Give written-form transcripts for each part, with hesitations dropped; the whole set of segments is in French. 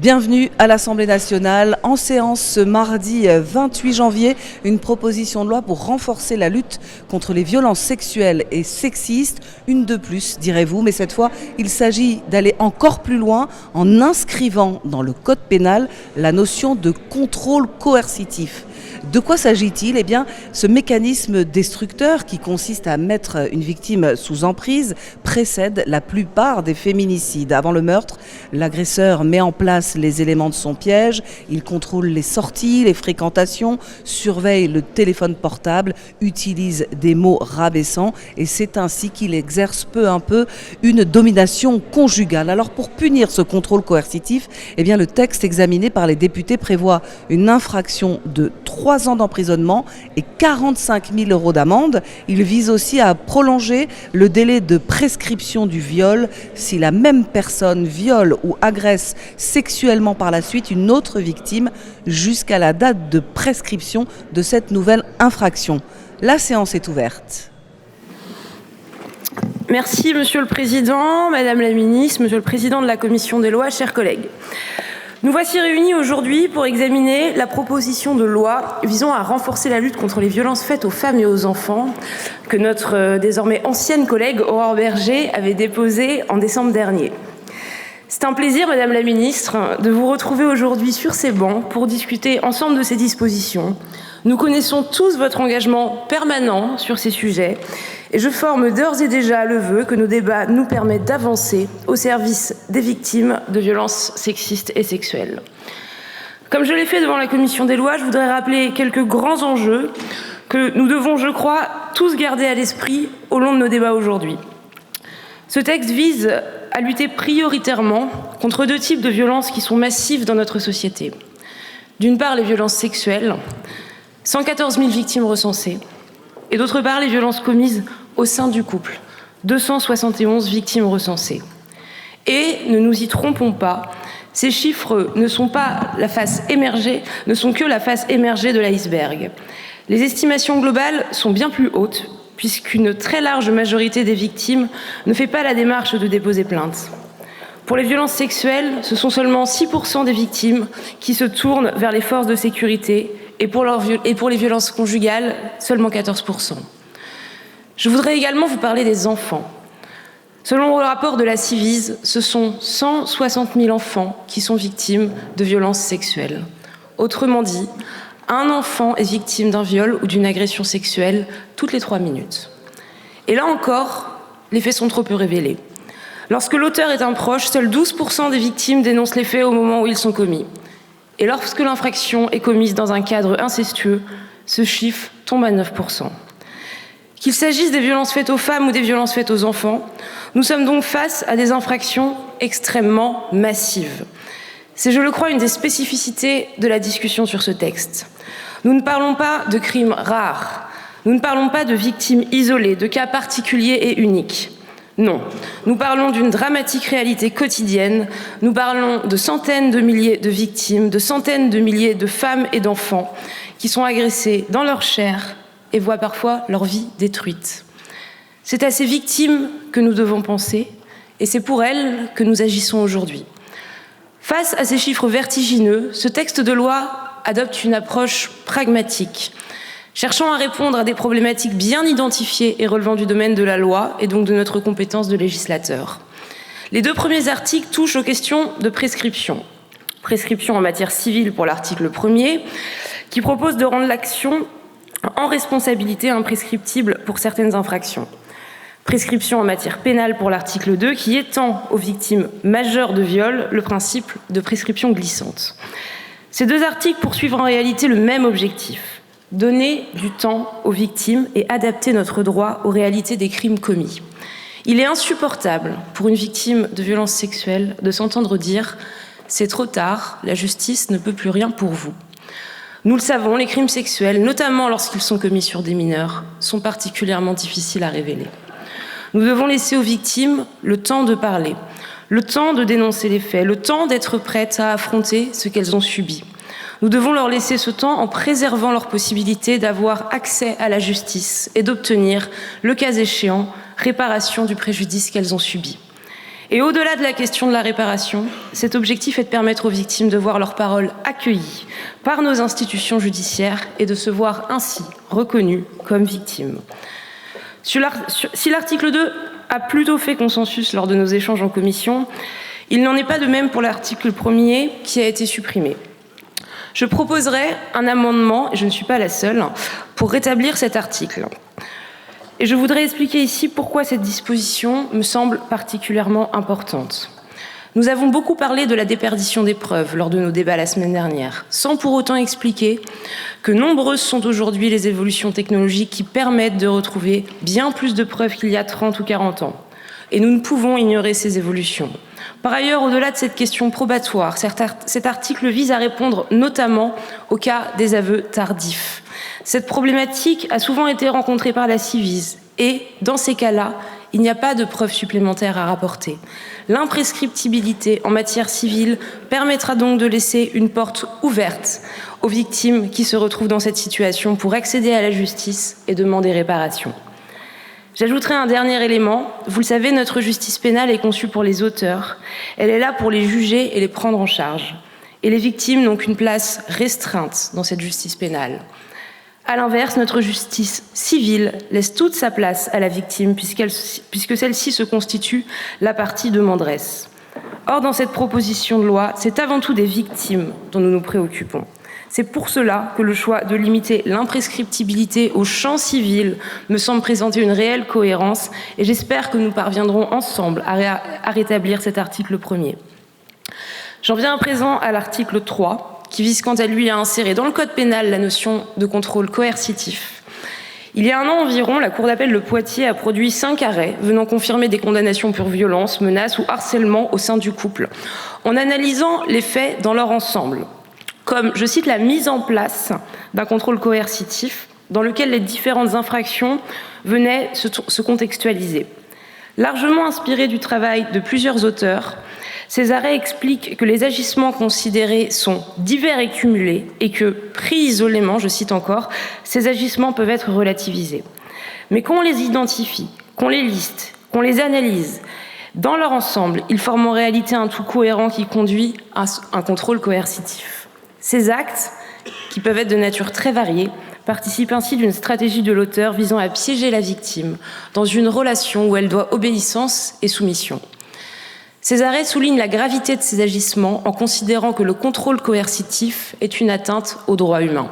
Bienvenue à l'Assemblée nationale. En séance ce mardi 28 janvier, une proposition de loi pour renforcer la lutte contre les violences sexuelles et sexistes. Une de plus, direz-vous, mais cette fois, il s'agit d'aller encore plus loin en inscrivant dans le code pénal la notion de contrôle coercitif. De quoi s'agit-il ? Eh bien, ce mécanisme destructeur qui consiste à mettre une victime sous emprise précède la plupart des féminicides. Avant le meurtre, l'agresseur met en place les éléments de son piège, il contrôle les sorties, les fréquentations, surveille le téléphone portable, utilise des mots rabaissants et c'est ainsi qu'il exerce peu à peu une domination conjugale. Alors pour punir ce contrôle coercitif, eh bien, le texte examiné par les députés prévoit une infraction de 3 ans d'emprisonnement et 45 000 € d'amende. Il vise aussi à prolonger le délai de prescription du viol si la même personne viole ou agresse sexuellement par la suite une autre victime jusqu'à la date de prescription de cette nouvelle infraction. La séance est ouverte. Merci Monsieur le Président, Madame la Ministre, Monsieur le Président de la Commission des lois, chers collègues. Nous voici réunis aujourd'hui pour examiner la proposition de loi visant à renforcer la lutte contre les violences faites aux femmes et aux enfants que notre désormais ancienne collègue Aurore Bergé avait déposée en décembre dernier. C'est un plaisir, Madame la Ministre, de vous retrouver aujourd'hui sur ces bancs pour discuter ensemble de ces dispositions. Nous connaissons tous votre engagement permanent sur ces sujets et je forme d'ores et déjà le vœu que nos débats nous permettent d'avancer au service des victimes de violences sexistes et sexuelles. Comme je l'ai fait devant la Commission des lois, je voudrais rappeler quelques grands enjeux que nous devons, je crois, tous garder à l'esprit au long de nos débats aujourd'hui. Ce texte vise à lutter prioritairement contre 2 types de violences qui sont massives dans notre société. D'une part, les violences sexuelles, 114 000 victimes recensées, et d'autre part, les violences commises au sein du couple, 271 victimes recensées. Et ne nous y trompons pas, ces chiffres ne sont que la face émergée de l'iceberg. Les estimations globales sont bien plus hautes, puisqu'une très large majorité des victimes ne fait pas la démarche de déposer plainte. Pour les violences sexuelles, ce sont seulement 6% des victimes qui se tournent vers les forces de sécurité et pour les violences conjugales, seulement 14%. Je voudrais également vous parler des enfants. Selon le rapport de la Civise, ce sont 160 000 enfants qui sont victimes de violences sexuelles. Autrement dit, un enfant est victime d'un viol ou d'une agression sexuelle toutes les 3 minutes. Et là encore, les faits sont trop peu révélés. Lorsque l'auteur est un proche, seuls 12% des victimes dénoncent les faits au moment où ils sont commis. Et lorsque l'infraction est commise dans un cadre incestueux, ce chiffre tombe à 9%. Qu'il s'agisse des violences faites aux femmes ou des violences faites aux enfants, nous sommes donc face à des infractions extrêmement massives. C'est, je le crois, une des spécificités de la discussion sur ce texte. Nous ne parlons pas de crimes rares, nous ne parlons pas de victimes isolées, de cas particuliers et uniques. Non, nous parlons d'une dramatique réalité quotidienne, nous parlons de centaines de milliers de victimes, de centaines de milliers de femmes et d'enfants qui sont agressés dans leur chair et voient parfois leur vie détruite. C'est à ces victimes que nous devons penser et c'est pour elles que nous agissons aujourd'hui. Face à ces chiffres vertigineux, ce texte de loi adopte une approche pragmatique, cherchant à répondre à des problématiques bien identifiées et relevant du domaine de la loi et donc de notre compétence de législateur. Les 2 premiers articles touchent aux questions de prescription. Prescription en matière civile pour l'article 1er, qui propose de rendre l'action en responsabilité imprescriptible pour certaines infractions. Prescription en matière pénale pour l'article 2, qui étend aux victimes majeures de viol le principe de prescription glissante. Ces 2 articles poursuivent en réalité le même objectif: donner du temps aux victimes et adapter notre droit aux réalités des crimes commis. Il est insupportable pour une victime de violences sexuelles de s'entendre dire « c'est trop tard, la justice ne peut plus rien pour vous ». Nous le savons, les crimes sexuels, notamment lorsqu'ils sont commis sur des mineurs, sont particulièrement difficiles à révéler. Nous devons laisser aux victimes le temps de parler, le temps de dénoncer les faits, le temps d'être prêtes à affronter ce qu'elles ont subi. Nous devons leur laisser ce temps en préservant leur possibilité d'avoir accès à la justice et d'obtenir, le cas échéant, réparation du préjudice qu'elles ont subi. Et au-delà de la question de la réparation, cet objectif est de permettre aux victimes de voir leurs paroles accueillies par nos institutions judiciaires et de se voir ainsi reconnues comme victimes. Si l'article 2 a plutôt fait consensus lors de nos échanges en commission, il n'en est pas de même pour l'article 1er qui a été supprimé. Je proposerai un amendement, et je ne suis pas la seule, pour rétablir cet article. Et je voudrais expliquer ici pourquoi cette disposition me semble particulièrement importante. Nous avons beaucoup parlé de la déperdition des preuves lors de nos débats la semaine dernière, sans pour autant expliquer que nombreuses sont aujourd'hui les évolutions technologiques qui permettent de retrouver bien plus de preuves qu'il y a 30 ou 40 ans. Et nous ne pouvons ignorer ces évolutions. Par ailleurs, au-delà de cette question probatoire, cet article vise à répondre notamment au cas des aveux tardifs. Cette problématique a souvent été rencontrée par la Ciivise et, dans ces cas-là, il n'y a pas de preuves supplémentaires à rapporter. L'imprescriptibilité en matière civile permettra donc de laisser une porte ouverte aux victimes qui se retrouvent dans cette situation pour accéder à la justice et demander réparation. J'ajouterai un dernier élément. Vous le savez, notre justice pénale est conçue pour les auteurs. Elle est là pour les juger et les prendre en charge. Et les victimes n'ont qu'une place restreinte dans cette justice pénale. À l'inverse, notre justice civile laisse toute sa place à la victime puisque celle-ci se constitue la partie demanderesse. Or, dans cette proposition de loi, c'est avant tout des victimes dont nous nous préoccupons. C'est pour cela que le choix de limiter l'imprescriptibilité au champ civil me semble présenter une réelle cohérence et j'espère que nous parviendrons ensemble à rétablir cet article 1er. J'en viens à présent à l'article 3, qui vise quant à lui à insérer dans le code pénal la notion de contrôle coercitif. Il y a un an environ, la Cour d'appel de Poitiers a produit 5 arrêts venant confirmer des condamnations pour violence, menaces ou harcèlement au sein du couple, en analysant les faits dans leur ensemble, comme, je cite, la mise en place d'un contrôle coercitif dans lequel les différentes infractions venaient se contextualiser. Largement inspirés du travail de plusieurs auteurs, ces arrêts expliquent que les agissements considérés sont divers et cumulés et que, pris isolément, je cite encore, ces agissements peuvent être relativisés. Mais qu'on les identifie, qu'on les liste, qu'on les analyse, dans leur ensemble, ils forment en réalité un tout cohérent qui conduit à un contrôle coercitif. Ces actes, qui peuvent être de nature très variée, participent ainsi d'une stratégie de l'auteur visant à piéger la victime dans une relation où elle doit obéissance et soumission. Ces arrêts soulignent la gravité de ces agissements en considérant que le contrôle coercitif est une atteinte aux droits humains.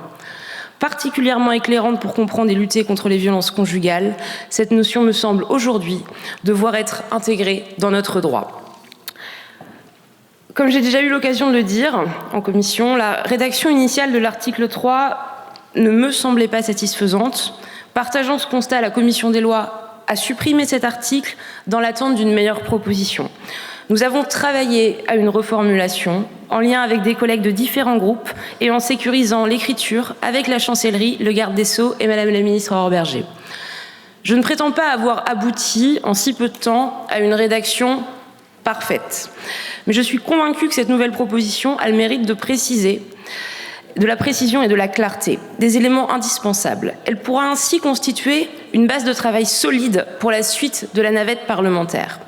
Particulièrement éclairante pour comprendre et lutter contre les violences conjugales, cette notion me semble aujourd'hui devoir être intégrée dans notre droit. Comme j'ai déjà eu l'occasion de le dire en commission, la rédaction initiale de l'article 3 ne me semblait pas satisfaisante. Partageant ce constat, la commission des lois a supprimé cet article dans l'attente d'une meilleure proposition. Nous avons travaillé à une reformulation en lien avec des collègues de différents groupes et en sécurisant l'écriture avec la chancellerie, le garde des Sceaux et Madame la ministre Aurore Bergé. Je ne prétends pas avoir abouti en si peu de temps à une rédaction parfaite, mais je suis convaincue que cette nouvelle proposition a le mérite de préciser de la précision et de la clarté, des éléments indispensables. Elle pourra ainsi constituer une base de travail solide pour la suite de la navette parlementaire.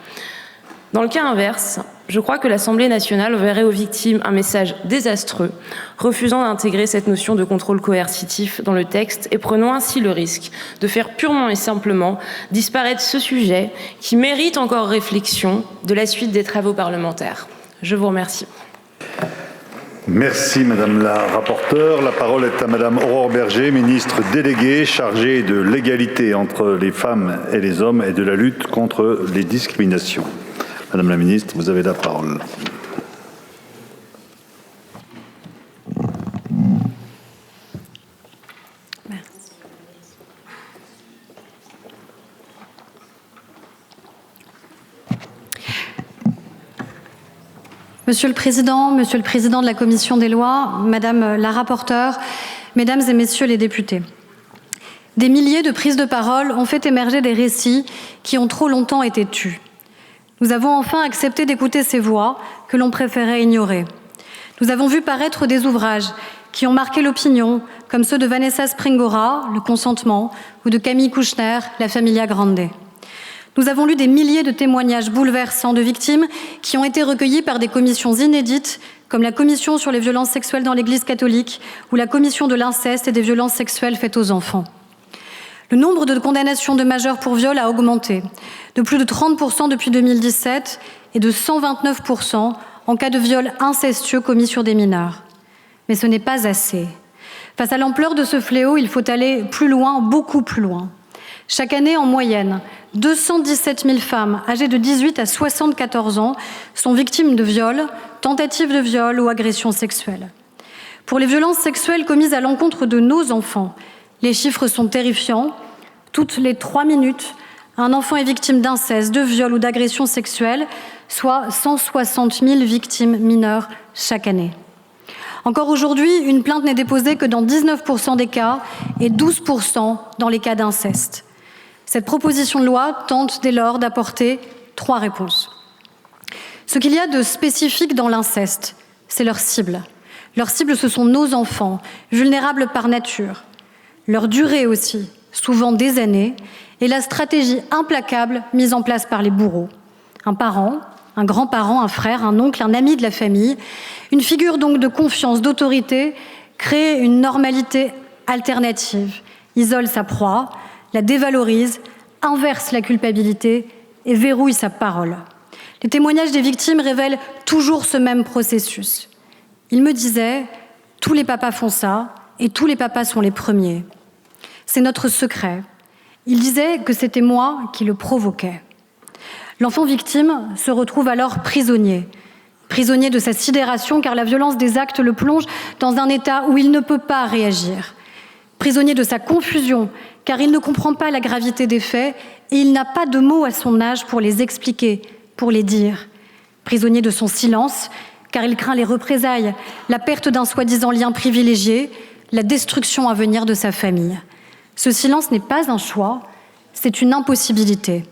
Dans le cas inverse, je crois que l'Assemblée nationale enverrait aux victimes un message désastreux, refusant d'intégrer cette notion de contrôle coercitif dans le texte et prenant ainsi le risque de faire purement et simplement disparaître ce sujet qui mérite encore réflexion de la suite des travaux parlementaires. Je vous remercie. Merci Madame la rapporteure. La parole est à Madame Aurore Bergé, ministre déléguée chargée de l'égalité entre les femmes et les hommes et de la lutte contre les discriminations. Madame la ministre, vous avez la parole. Merci. Monsieur le Président de la Commission des lois, Madame la rapporteure, Mesdames et Messieurs les députés. Des milliers de prises de parole ont fait émerger des récits qui ont trop longtemps été tus. Nous avons enfin accepté d'écouter ces voix que l'on préférait ignorer. Nous avons vu paraître des ouvrages qui ont marqué l'opinion, comme ceux de Vanessa Springora, Le consentement, ou de Camille Kouchner, La Familia Grande. Nous avons lu des milliers de témoignages bouleversants de victimes qui ont été recueillis par des commissions inédites, comme la commission sur les violences sexuelles dans l'Église catholique ou la commission de l'inceste et des violences sexuelles faites aux enfants. Le nombre de condamnations de majeurs pour viol a augmenté, de plus de 30% depuis 2017 et de 129% en cas de viol incestueux commis sur des mineurs. Mais ce n'est pas assez. Face à l'ampleur de ce fléau, il faut aller plus loin, beaucoup plus loin. Chaque année, en moyenne, 217 000 femmes âgées de 18 à 74 ans sont victimes de viols, tentatives de viol ou agressions sexuelles. Pour les violences sexuelles commises à l'encontre de nos enfants, les chiffres sont terrifiants. Toutes les 3 minutes, un enfant est victime d'inceste, de viol ou d'agression sexuelle, soit 160 000 victimes mineures chaque année. Encore aujourd'hui, une plainte n'est déposée que dans 19% des cas et 12% dans les cas d'inceste. Cette proposition de loi tente dès lors d'apporter 3 réponses. Ce qu'il y a de spécifique dans l'inceste, c'est leur cible. Leur cible, ce sont nos enfants, vulnérables par nature. Leur durée aussi, souvent des années, et la stratégie implacable mise en place par les bourreaux. Un parent, un grand-parent, un frère, un oncle, un ami de la famille, une figure donc de confiance, d'autorité, crée une normalité alternative, isole sa proie, la dévalorise, inverse la culpabilité et verrouille sa parole. Les témoignages des victimes révèlent toujours ce même processus. Ils me disaient « tous les papas font ça et tous les papas sont les premiers ». C'est notre secret. Ils disaient que c'était moi qui le provoquais. L'enfant victime se retrouve alors prisonnier de sa sidération car la violence des actes le plonge dans un état où il ne peut pas réagir. Prisonnier de sa confusion car il ne comprend pas la gravité des faits et il n'a pas de mots à son âge pour les expliquer, pour les dire. Prisonnier de son silence car il craint les représailles, la perte d'un soi-disant lien privilégié, la destruction à venir de sa famille. Ce silence n'est pas un choix, c'est une impossibilité.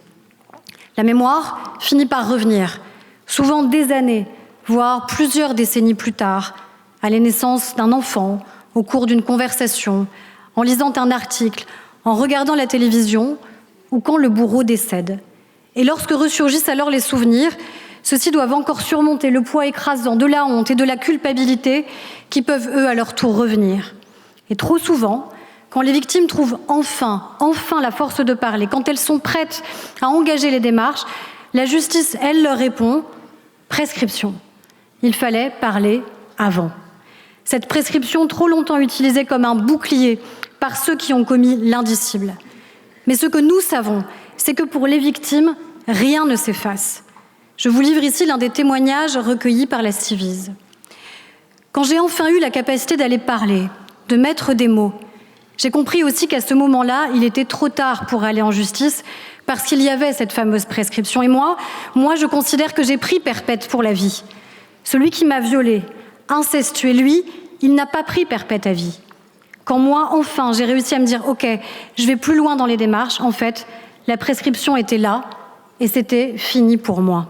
La mémoire finit par revenir, souvent des années, voire plusieurs décennies plus tard, à la naissance d'un enfant, au cours d'une conversation, en lisant un article, en regardant la télévision ou quand le bourreau décède. Et lorsque ressurgissent alors les souvenirs, ceux-ci doivent encore surmonter le poids écrasant de la honte et de la culpabilité qui peuvent, eux, à leur tour revenir. Et trop souvent, quand les victimes trouvent enfin la force de parler, quand elles sont prêtes à engager les démarches, la justice, elle, leur répond « prescription ». Il fallait parler avant. Cette prescription, trop longtemps utilisée comme un bouclier par ceux qui ont commis l'indicible. Mais ce que nous savons, c'est que pour les victimes, rien ne s'efface. Je vous livre ici l'un des témoignages recueillis par la Civise. Quand j'ai enfin eu la capacité d'aller parler, de mettre des mots, j'ai compris aussi qu'à ce moment-là, il était trop tard pour aller en justice parce qu'il y avait cette fameuse prescription. Et moi, je considère que j'ai pris perpète pour la vie. Celui qui m'a violée, incestuée, lui, il n'a pas pris perpète à vie. Quand moi, enfin, j'ai réussi à me dire « Ok, je vais plus loin dans les démarches », en fait, la prescription était là et c'était fini pour moi.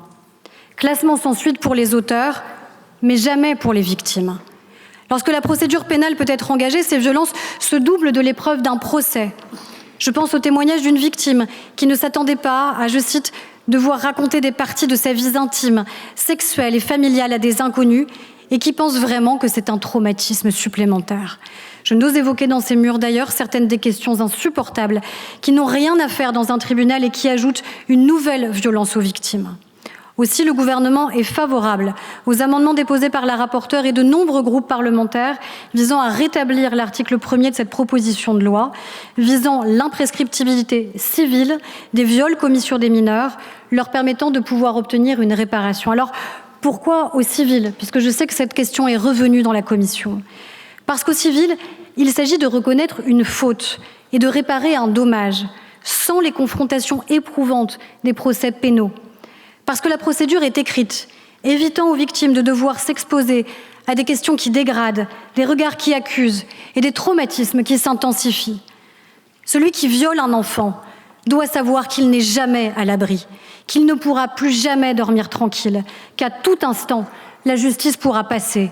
Classement sans suite pour les auteurs, mais jamais pour les victimes. Lorsque la procédure pénale peut être engagée, ces violences se doublent de l'épreuve d'un procès. Je pense au témoignage d'une victime qui ne s'attendait pas à, je cite, « devoir raconter des parties de sa vie intime, sexuelle et familiale à des inconnus » et qui pense vraiment que c'est un traumatisme supplémentaire. Je n'ose évoquer dans ces murs d'ailleurs certaines des questions insupportables qui n'ont rien à faire dans un tribunal et qui ajoutent une nouvelle violence aux victimes. Aussi, le gouvernement est favorable aux amendements déposés par la rapporteure et de nombreux groupes parlementaires visant à rétablir l'article 1er de cette proposition de loi, visant l'imprescriptibilité civile des viols commis sur des mineurs, leur permettant de pouvoir obtenir une réparation. Alors, pourquoi au civil? Puisque je sais que cette question est revenue dans la commission. Parce qu'au civil, il s'agit de reconnaître une faute et de réparer un dommage, sans les confrontations éprouvantes des procès pénaux. Parce que la procédure est écrite, évitant aux victimes de devoir s'exposer à des questions qui dégradent, des regards qui accusent et des traumatismes qui s'intensifient. Celui qui viole un enfant doit savoir qu'il n'est jamais à l'abri, qu'il ne pourra plus jamais dormir tranquille, qu'à tout instant, la justice pourra passer.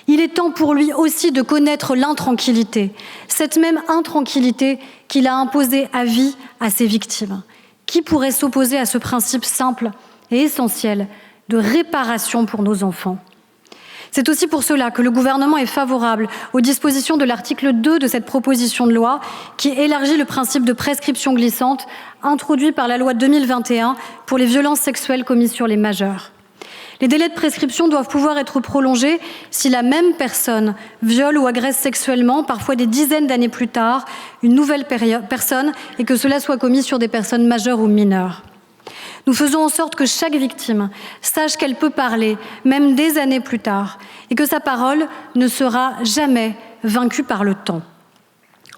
Il est temps pour lui aussi de connaître l'intranquillité, cette même intranquillité qu'il a imposée à vie à ses victimes. Qui pourrait s'opposer à ce principe simple et essentiel de réparation pour nos enfants ? C'est aussi pour cela que le gouvernement est favorable aux dispositions de l'article 2 de cette proposition de loi qui élargit le principe de prescription glissante introduit par la loi 2021 pour les violences sexuelles commises sur les majeurs. Les délais de prescription doivent pouvoir être prolongés si la même personne viole ou agresse sexuellement, parfois des dizaines d'années plus tard, une nouvelle personne et que cela soit commis sur des personnes majeures ou mineures. Nous faisons en sorte que chaque victime sache qu'elle peut parler, même des années plus tard, et que sa parole ne sera jamais vaincue par le temps.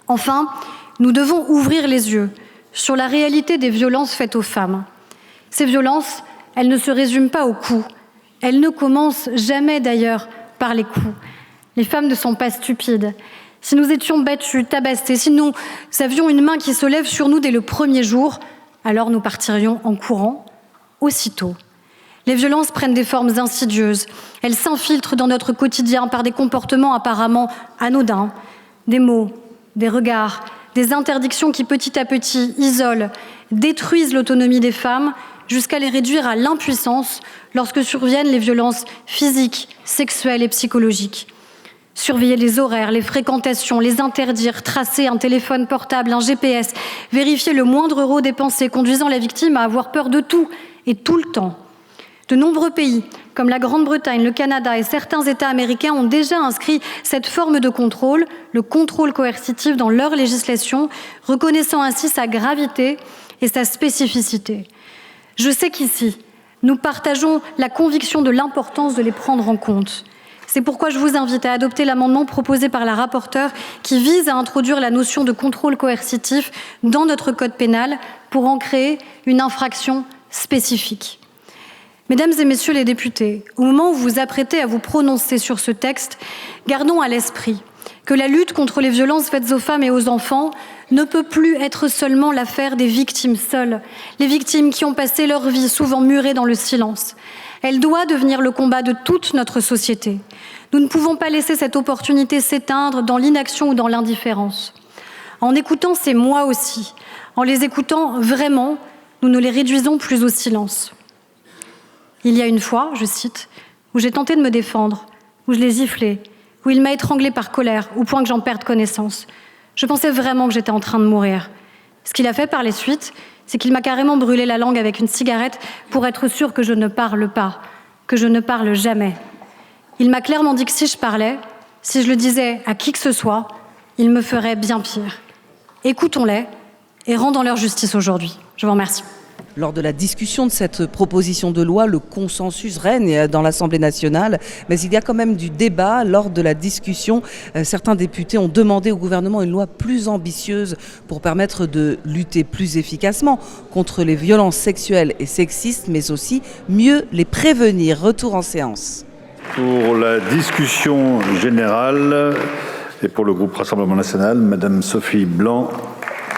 Enfin, nous devons ouvrir les yeux sur la réalité des violences faites aux femmes. Ces violences, elles ne se résument pas aux coups. Elles ne commencent jamais d'ailleurs par les coups. Les femmes ne sont pas stupides. Si nous étions battues, tabassées, si nous avions une main qui se lève sur nous dès le premier jour, alors nous partirions en courant aussitôt. Les violences prennent des formes insidieuses. Elles s'infiltrent dans notre quotidien par des comportements apparemment anodins, des mots, des regards, des interdictions qui petit à petit isolent, détruisent l'autonomie des femmes jusqu'à les réduire à l'impuissance lorsque surviennent les violences physiques, sexuelles et psychologiques. Surveiller les horaires, les fréquentations, les interdire, tracer un téléphone portable, un GPS, vérifier le moindre euro dépensé, conduisant la victime à avoir peur de tout et tout le temps. De nombreux pays, comme la Grande-Bretagne, le Canada et certains États américains ont déjà inscrit cette forme de contrôle, le contrôle coercitif, dans leur législation, reconnaissant ainsi sa gravité et sa spécificité. Je sais qu'ici, nous partageons la conviction de l'importance de les prendre en compte. C'est pourquoi je vous invite à adopter l'amendement proposé par la rapporteure qui vise à introduire la notion de contrôle coercitif dans notre code pénal pour en créer une infraction spécifique. Mesdames et messieurs les députés, au moment où vous vous apprêtez à vous prononcer sur ce texte, gardons à l'esprit que la lutte contre les violences faites aux femmes et aux enfants ne peut plus être seulement l'affaire des victimes seules, les victimes qui ont passé leur vie souvent murées dans le silence. Elle doit devenir le combat de toute notre société. Nous ne pouvons pas laisser cette opportunité s'éteindre dans l'inaction ou dans l'indifférence. En écoutant ces moi aussi, en les écoutant vraiment, nous ne les réduisons plus au silence. Il y a une fois, je cite, où j'ai tenté de me défendre, où je l'ai giflé, où il m'a étranglée par colère, au point que j'en perde connaissance. Je pensais vraiment que j'étais en train de mourir. Ce qu'il a fait par les suites, c'est qu'il m'a carrément brûlé la langue avec une cigarette pour être sûr que je ne parle pas, que je ne parle jamais. Il m'a clairement dit que si je parlais, si je le disais à qui que ce soit, il me ferait bien pire. Écoutons-les et rendons leur justice aujourd'hui. Je vous remercie. Lors de la discussion de cette proposition de loi, le consensus règne dans l'Assemblée nationale, mais il y a quand même du débat. Lors de la discussion, certains députés ont demandé au gouvernement une loi plus ambitieuse pour permettre de lutter plus efficacement contre les violences sexuelles et sexistes, mais aussi mieux les prévenir. Retour en séance. Pour la discussion générale et pour le groupe Rassemblement national, Madame Sophie Blanc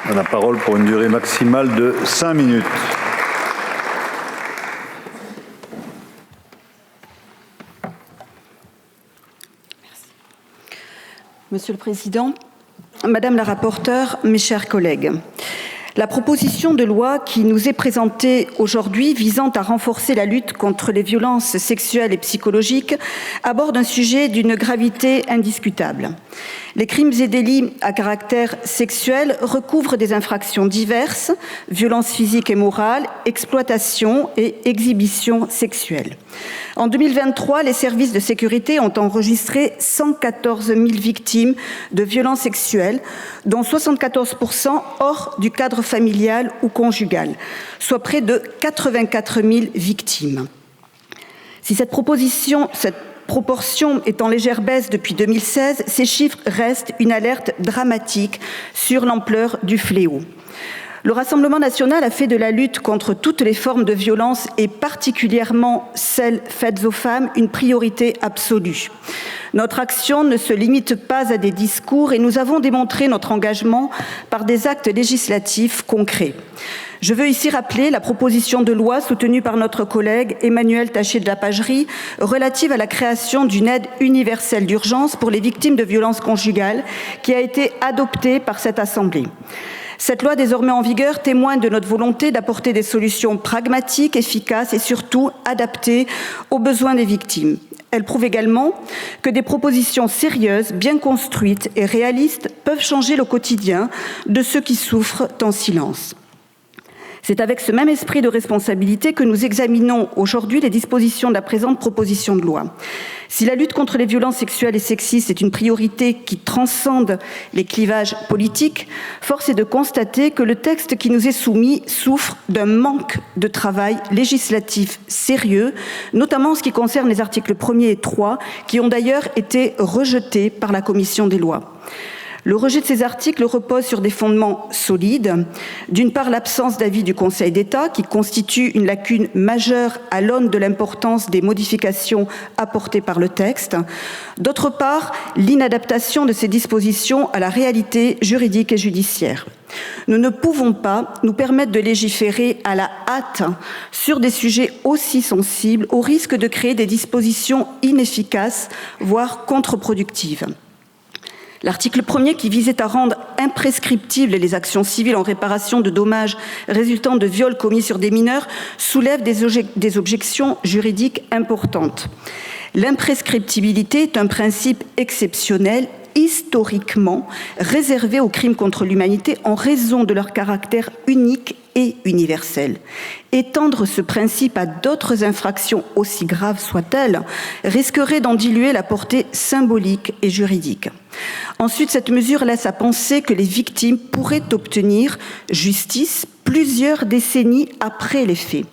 a la parole pour une durée maximale de 5 minutes. Monsieur le Président, Madame la rapporteure, mes chers collègues, la proposition de loi qui nous est présentée aujourd'hui visant à renforcer la lutte contre les violences sexuelles et psychologiques aborde un sujet d'une gravité indiscutable. Les crimes et délits à caractère sexuel recouvrent des infractions diverses, violences physiques et morales, exploitation et exhibition sexuelle. En 2023, les services de sécurité ont enregistré 114 000 victimes de violences sexuelles, dont 74% hors du cadre familial ou conjugal, soit près de 84 000 victimes. Si cette proportion est en légère baisse depuis 2016, ces chiffres restent une alerte dramatique sur l'ampleur du fléau. Le Rassemblement national a fait de la lutte contre toutes les formes de violence et particulièrement celles faites aux femmes une priorité absolue. Notre action ne se limite pas à des discours et nous avons démontré notre engagement par des actes législatifs concrets. Je veux ici rappeler la proposition de loi soutenue par notre collègue Emmanuel Taché de la Pagerie relative à la création d'une aide universelle d'urgence pour les victimes de violences conjugales qui a été adoptée par cette Assemblée. Cette loi désormais en vigueur témoigne de notre volonté d'apporter des solutions pragmatiques, efficaces et surtout adaptées aux besoins des victimes. Elle prouve également que des propositions sérieuses, bien construites et réalistes peuvent changer le quotidien de ceux qui souffrent en silence. C'est avec ce même esprit de responsabilité que nous examinons aujourd'hui les dispositions de la présente proposition de loi. Si la lutte contre les violences sexuelles et sexistes est une priorité qui transcende les clivages politiques, force est de constater que le texte qui nous est soumis souffre d'un manque de travail législatif sérieux, notamment en ce qui concerne les articles 1er et 3, qui ont d'ailleurs été rejetés par la commission des lois. Le rejet de ces articles repose sur des fondements solides. D'une part, l'absence d'avis du Conseil d'État, qui constitue une lacune majeure à l'aune de l'importance des modifications apportées par le texte. D'autre part, l'inadaptation de ces dispositions à la réalité juridique et judiciaire. Nous ne pouvons pas nous permettre de légiférer à la hâte sur des sujets aussi sensibles, au risque de créer des dispositions inefficaces, voire contre-productives. L'article 1er, qui visait à rendre imprescriptibles les actions civiles en réparation de dommages résultant de viols commis sur des mineurs, soulève des objections juridiques importantes. L'imprescriptibilité est un principe exceptionnel, historiquement réservé aux crimes contre l'humanité en raison de leur caractère unique et universel. Étendre ce principe à d'autres infractions, aussi graves soient-elles, risquerait d'en diluer la portée symbolique et juridique. Ensuite, cette mesure laisse à penser que les victimes pourraient obtenir justice plusieurs décennies après les faits.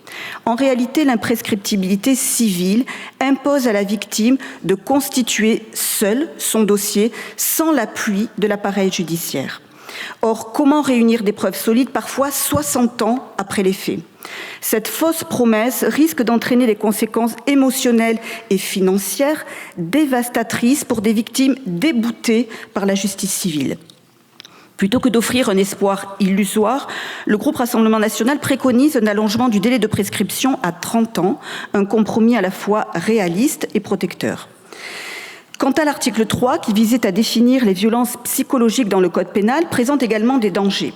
En réalité, l'imprescriptibilité civile impose à la victime de constituer seule son dossier sans l'appui de l'appareil judiciaire. Or, comment réunir des preuves solides, parfois 60 ans après les faits ? Cette fausse promesse risque d'entraîner des conséquences émotionnelles et financières dévastatrices pour des victimes déboutées par la justice civile. Plutôt que d'offrir un espoir illusoire, le groupe Rassemblement national préconise un allongement du délai de prescription à 30 ans, un compromis à la fois réaliste et protecteur. Quant à l'article 3, qui visait à définir les violences psychologiques dans le code pénal, présente également des dangers.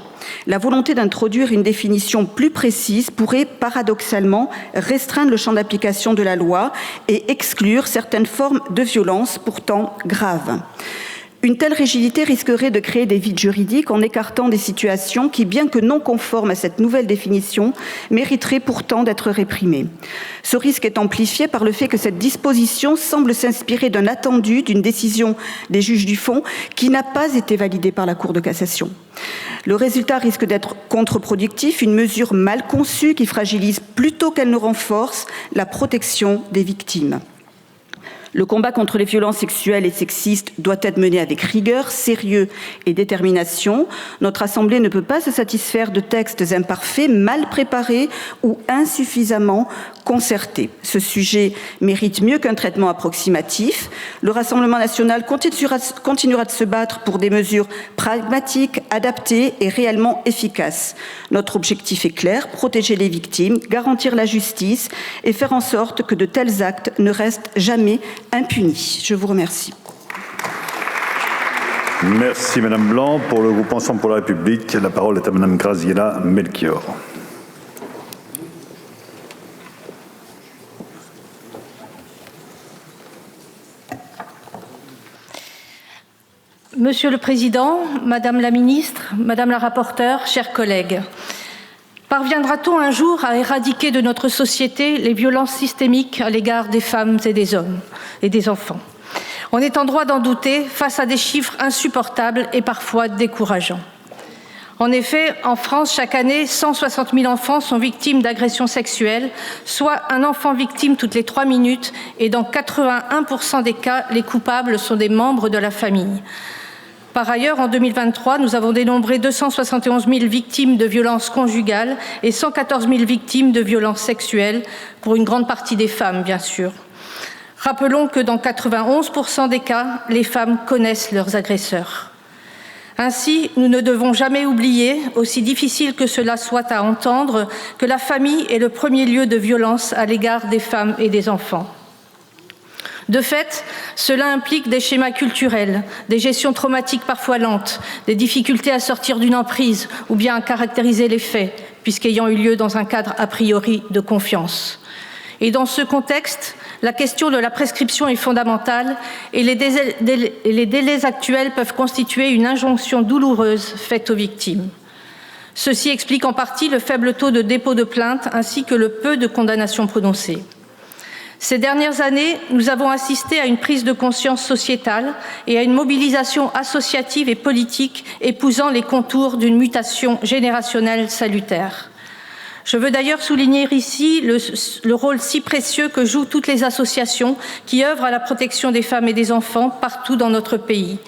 La volonté d'introduire une définition plus précise pourrait paradoxalement restreindre le champ d'application de la loi et exclure certaines formes de violences pourtant graves. Une telle rigidité risquerait de créer des vides juridiques en écartant des situations qui, bien que non conformes à cette nouvelle définition, mériteraient pourtant d'être réprimées. Ce risque est amplifié par le fait que cette disposition semble s'inspirer d'un attendu d'une décision des juges du fond qui n'a pas été validée par la Cour de cassation. Le résultat risque d'être contre-productif, une mesure mal conçue qui fragilise plutôt qu'elle ne renforce la protection des victimes. Le combat contre les violences sexuelles et sexistes doit être mené avec rigueur, sérieux et détermination. Notre Assemblée ne peut pas se satisfaire de textes imparfaits, mal préparés ou insuffisamment concertés. Ce sujet mérite mieux qu'un traitement approximatif. Le Rassemblement national continuera de se battre pour des mesures pragmatiques, adaptées et réellement efficaces. Notre objectif est clair, protéger les victimes, garantir la justice et faire en sorte que de tels actes ne restent jamais impunis. Je vous remercie. Merci Madame Blanc. Pour le groupe Ensemble pour la République, la parole est à Madame Graziella Melchior. Monsieur le Président, Madame la Ministre, Madame la Rapporteure, chers collègues, parviendra-t-on un jour à éradiquer de notre société les violences systémiques à l'égard des femmes et des hommes et des enfants ? On est en droit d'en douter face à des chiffres insupportables et parfois décourageants. En effet, en France, chaque année, 160 000 enfants sont victimes d'agressions sexuelles, soit un enfant victime toutes les 3 minutes, et dans 81% des cas, les coupables sont des membres de la famille. Par ailleurs, en 2023, nous avons dénombré 271 000 victimes de violences conjugales et 114 000 victimes de violences sexuelles, pour une grande partie des femmes, bien sûr. Rappelons que dans 91% des cas, les femmes connaissent leurs agresseurs. Ainsi, nous ne devons jamais oublier, aussi difficile que cela soit à entendre, que la famille est le premier lieu de violence à l'égard des femmes et des enfants. De fait, cela implique des schémas culturels, des gestions traumatiques parfois lentes, des difficultés à sortir d'une emprise ou bien à caractériser les faits, puisqu'ayant eu lieu dans un cadre a priori de confiance. Et dans ce contexte, la question de la prescription est fondamentale et les délais actuels peuvent constituer une injonction douloureuse faite aux victimes. Ceci explique en partie le faible taux de dépôt de plainte ainsi que le peu de condamnations prononcées. Ces dernières années, nous avons assisté à une prise de conscience sociétale et à une mobilisation associative et politique épousant les contours d'une mutation générationnelle salutaire. Je veux d'ailleurs souligner ici le rôle si précieux que jouent toutes les associations qui œuvrent à la protection des femmes et des enfants partout dans notre pays.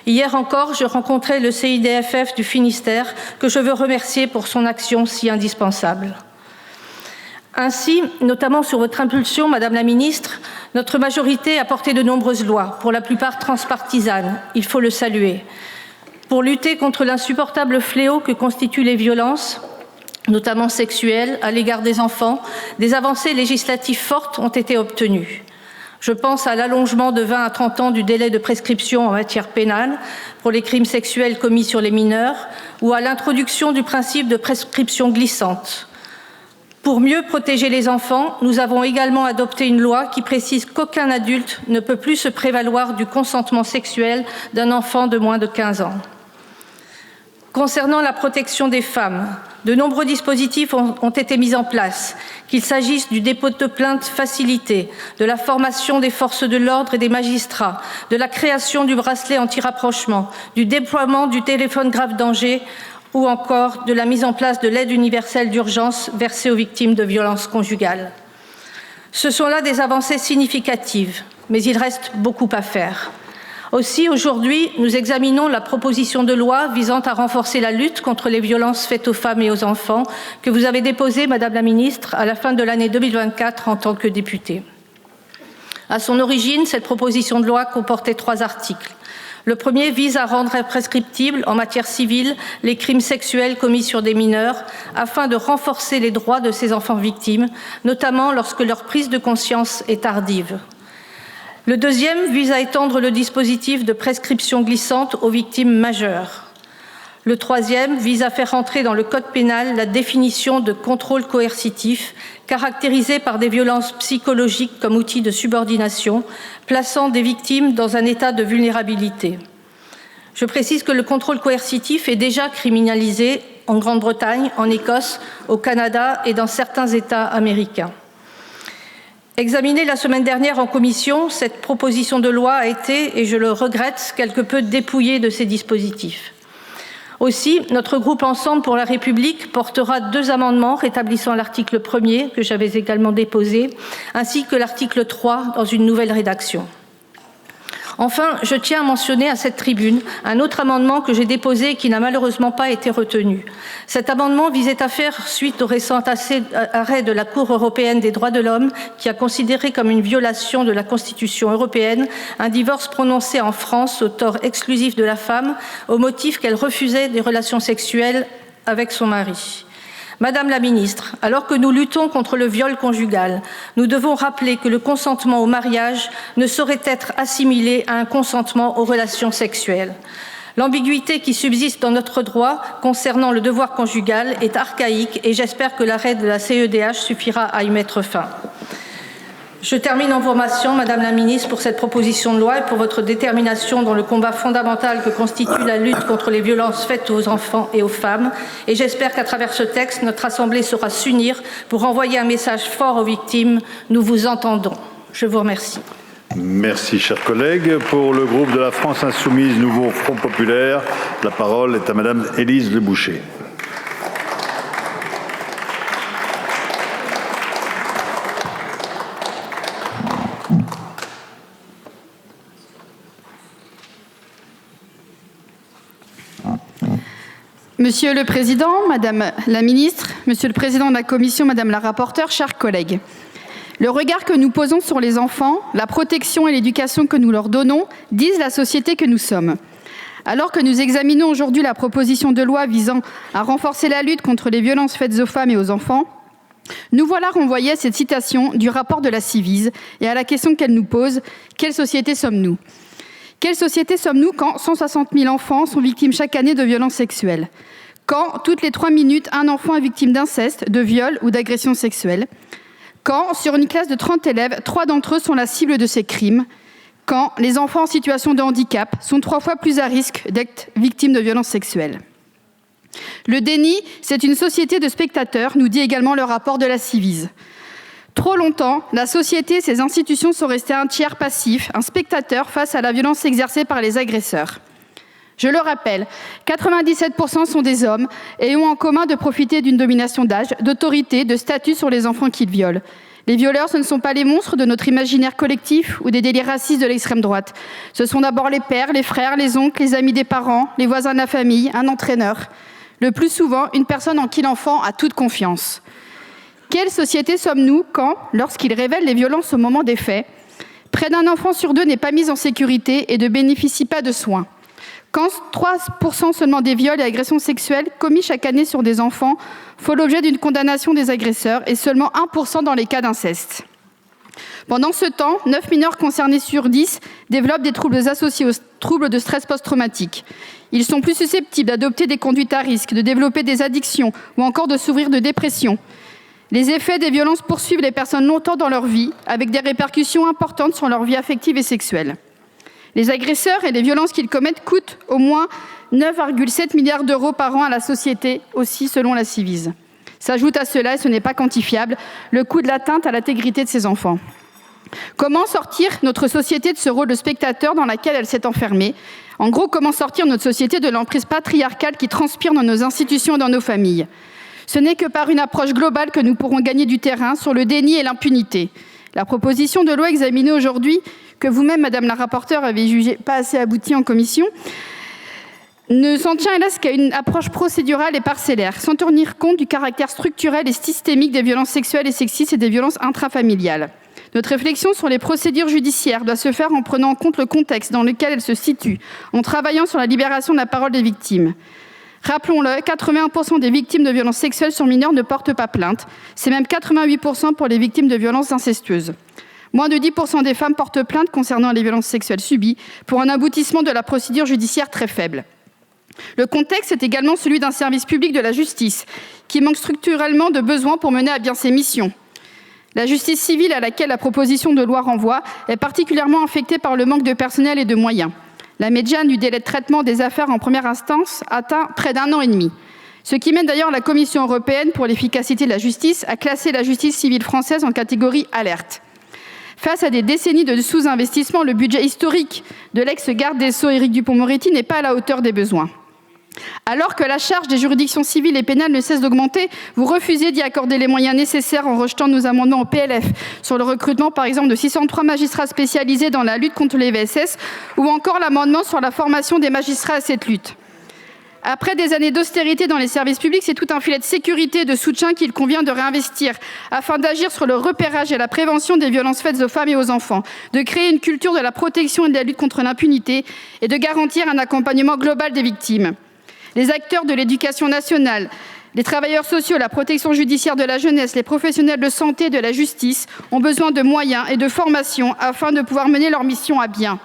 Hier encore, je rencontrais le CIDFF du Finistère, que je veux remercier pour son action si indispensable. Ainsi, notamment sur votre impulsion, Madame la Ministre, notre majorité a porté de nombreuses lois, pour la plupart transpartisanes, il faut le saluer. Pour lutter contre l'insupportable fléau que constituent les violences, notamment sexuelles, à l'égard des enfants, des avancées législatives fortes ont été obtenues. Je pense à l'allongement de 20 à 30 ans du délai de prescription en matière pénale pour les crimes sexuels commis sur les mineurs ou à l'introduction du principe de prescription glissante. Pour mieux protéger les enfants, nous avons également adopté une loi qui précise qu'aucun adulte ne peut plus se prévaloir du consentement sexuel d'un enfant de moins de 15 ans. Concernant la protection des femmes, de nombreux dispositifs ont été mis en place, qu'il s'agisse du dépôt de plainte facilité, de la formation des forces de l'ordre et des magistrats, de la création du bracelet anti-rapprochement, du déploiement du téléphone grave danger ou encore de la mise en place de l'aide universelle d'urgence versée aux victimes de violences conjugales. Ce sont là des avancées significatives, mais il reste beaucoup à faire. Aussi, aujourd'hui, nous examinons la proposition de loi visant à renforcer la lutte contre les violences faites aux femmes et aux enfants que vous avez déposée, Madame la Ministre, à la fin de l'année 2024 en tant que députée. À son origine, cette proposition de loi comportait 3 articles. Le premier vise à rendre prescriptibles en matière civile les crimes sexuels commis sur des mineurs afin de renforcer les droits de ces enfants victimes, notamment lorsque leur prise de conscience est tardive. Le deuxième vise à étendre le dispositif de prescription glissante aux victimes majeures. Le troisième vise à faire entrer dans le code pénal la définition de contrôle coercitif, caractérisé par des violences psychologiques comme outil de subordination, plaçant des victimes dans un état de vulnérabilité. Je précise que le contrôle coercitif est déjà criminalisé en Grande-Bretagne, en Écosse, au Canada et dans certains États américains. Examinée la semaine dernière en commission, cette proposition de loi a été, et je le regrette, quelque peu dépouillée de ses dispositifs. Aussi, notre groupe Ensemble pour la République portera 2 amendements rétablissant l'article 1er, que j'avais également déposé, ainsi que l'article 3 dans une nouvelle rédaction. Enfin, je tiens à mentionner à cette tribune un autre amendement que j'ai déposé et qui n'a malheureusement pas été retenu. Cet amendement visait à faire suite au récent arrêt de la Cour européenne des droits de l'homme qui a considéré comme une violation de la Constitution européenne un divorce prononcé en France au tort exclusif de la femme au motif qu'elle refusait des relations sexuelles avec son mari. Madame la Ministre, alors que nous luttons contre le viol conjugal, nous devons rappeler que le consentement au mariage ne saurait être assimilé à un consentement aux relations sexuelles. L'ambiguïté qui subsiste dans notre droit concernant le devoir conjugal est archaïque et j'espère que l'arrêt de la CEDH suffira à y mettre fin. Je termine en vous remerciant, Madame la Ministre, pour cette proposition de loi et pour votre détermination dans le combat fondamental que constitue la lutte contre les violences faites aux enfants et aux femmes. Et j'espère qu'à travers ce texte, notre Assemblée saura s'unir pour envoyer un message fort aux victimes. Nous vous entendons. Je vous remercie. Merci, chers collègues. Pour le groupe de la France Insoumise Nouveau Front Populaire, la parole est à Madame Élise Leboucher. Monsieur le Président, Madame la Ministre, Monsieur le Président de la Commission, Madame la rapporteure, chers collègues. Le regard que nous posons sur les enfants, la protection et l'éducation que nous leur donnons disent la société que nous sommes. Alors que nous examinons aujourd'hui la proposition de loi visant à renforcer la lutte contre les violences faites aux femmes et aux enfants, Nous voilà renvoyés à cette citation du rapport de la Civise et à la question qu'elle nous pose : quelle société sommes-nous ? Quelle société sommes-nous quand 160 000 enfants sont victimes chaque année de violences sexuelles ? Quand, toutes les 3 minutes, un enfant est victime d'inceste, de viol ou d'agression sexuelle ? Quand, sur une classe de 30 élèves, 3 d'entre eux sont la cible de ces crimes ? Quand les enfants en situation de handicap sont 3 fois plus à risque d'être victimes de violences sexuelles ? Le déni, c'est une société de spectateurs, nous dit également le rapport de la Civise. Trop longtemps, la société et ses institutions sont restées un tiers passif, un spectateur face à la violence exercée par les agresseurs. Je le rappelle, 97% sont des hommes et ont en commun de profiter d'une domination d'âge, d'autorité, de statut sur les enfants qu'ils violent. Les violeurs, ce ne sont pas les monstres de notre imaginaire collectif ou des délires racistes de l'extrême droite. Ce sont d'abord les pères, les frères, les oncles, les amis des parents, les voisins de la famille, un entraîneur. Le plus souvent, une personne en qui l'enfant a toute confiance. Quelle société sommes-nous quand, lorsqu'il révèle les violences au moment des faits, près d'un enfant sur 2 n'est pas mis en sécurité et ne bénéficie pas de soins ? Quand 3% seulement des viols et agressions sexuelles commis chaque année sur des enfants font l'objet d'une condamnation des agresseurs et seulement 1% dans les cas d'inceste. Pendant ce temps, 9 mineurs concernés sur 10 développent des troubles associés aux troubles de stress post-traumatique. Ils sont plus susceptibles d'adopter des conduites à risque, de développer des addictions ou encore de souffrir de dépression. Les effets des violences poursuivent les personnes longtemps dans leur vie, avec des répercussions importantes sur leur vie affective et sexuelle. Les agresseurs et les violences qu'ils commettent coûtent au moins 9,7 milliards d'euros par an à la société, aussi selon la Civise. S'ajoute à cela, et ce n'est pas quantifiable, le coût de l'atteinte à l'intégrité de ces enfants. Comment sortir notre société de ce rôle de spectateur dans lequel elle s'est enfermée ? En gros, comment sortir notre société de l'emprise patriarcale qui transpire dans nos institutions et dans nos familles ? Ce n'est que par une approche globale que nous pourrons gagner du terrain sur le déni et l'impunité. La proposition de loi examinée aujourd'hui, que vous-même, Madame la rapporteure, avez jugée pas assez aboutie en commission, ne s'en tient hélas qu'à une approche procédurale et parcellaire, sans tenir compte du caractère structurel et systémique des violences sexuelles et sexistes et des violences intrafamiliales. Notre réflexion sur les procédures judiciaires doit se faire en prenant en compte le contexte dans lequel elles se situent, en travaillant sur la libération de la parole des victimes. Rappelons-le, 81% des victimes de violences sexuelles sur mineurs ne portent pas plainte. C'est même 88% pour les victimes de violences incestueuses. Moins de 10% des femmes portent plainte concernant les violences sexuelles subies, pour un aboutissement de la procédure judiciaire très faible. Le contexte est également celui d'un service public de la justice, qui manque structurellement de besoins pour mener à bien ses missions. La justice civile à laquelle la proposition de loi renvoie est particulièrement affectée par le manque de personnel et de moyens. La médiane du délai de traitement des affaires en première instance atteint près d'1 an et demi. Ce qui mène d'ailleurs la Commission européenne pour l'efficacité de la justice à classer la justice civile française en catégorie alerte. Face à des décennies de sous-investissement, le budget historique de l'ex-garde des Sceaux Éric Dupond-Moretti n'est pas à la hauteur des besoins. Alors que la charge des juridictions civiles et pénales ne cesse d'augmenter, vous refusez d'y accorder les moyens nécessaires en rejetant nos amendements au PLF sur le recrutement, par exemple, de 603 magistrats spécialisés dans la lutte contre les VSS ou encore l'amendement sur la formation des magistrats à cette lutte. Après des années d'austérité dans les services publics, c'est tout un filet de sécurité et de soutien qu'il convient de réinvestir afin d'agir sur le repérage et la prévention des violences faites aux femmes et aux enfants, de créer une culture de la protection et de la lutte contre l'impunité et de garantir un accompagnement global des victimes. Les acteurs de l'éducation nationale, les travailleurs sociaux, la protection judiciaire de la jeunesse, les professionnels de santé et de la justice ont besoin de moyens et de formation afin de pouvoir mener leur mission à bien.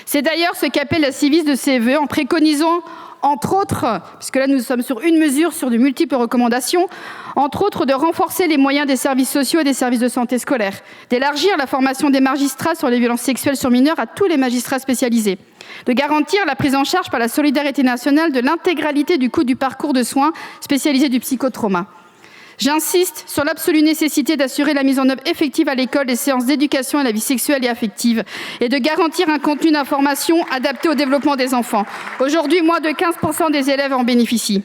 C'est d'ailleurs ce qu'appelle la Civise de ses vœux en préconisant, entre autres, puisque là nous sommes sur une mesure sur de multiples recommandations, entre autres de renforcer les moyens des services sociaux et des services de santé scolaire, d'élargir la formation des magistrats sur les violences sexuelles sur mineurs à tous les magistrats spécialisés, de garantir la prise en charge par la solidarité nationale de l'intégralité du coût du parcours de soins spécialisé du psychotrauma. J'insiste sur l'absolue nécessité d'assurer la mise en œuvre effective à l'école des séances d'éducation à la vie sexuelle et affective et de garantir un contenu d'information adapté au développement des enfants. Aujourd'hui, moins de 15% des élèves en bénéficient.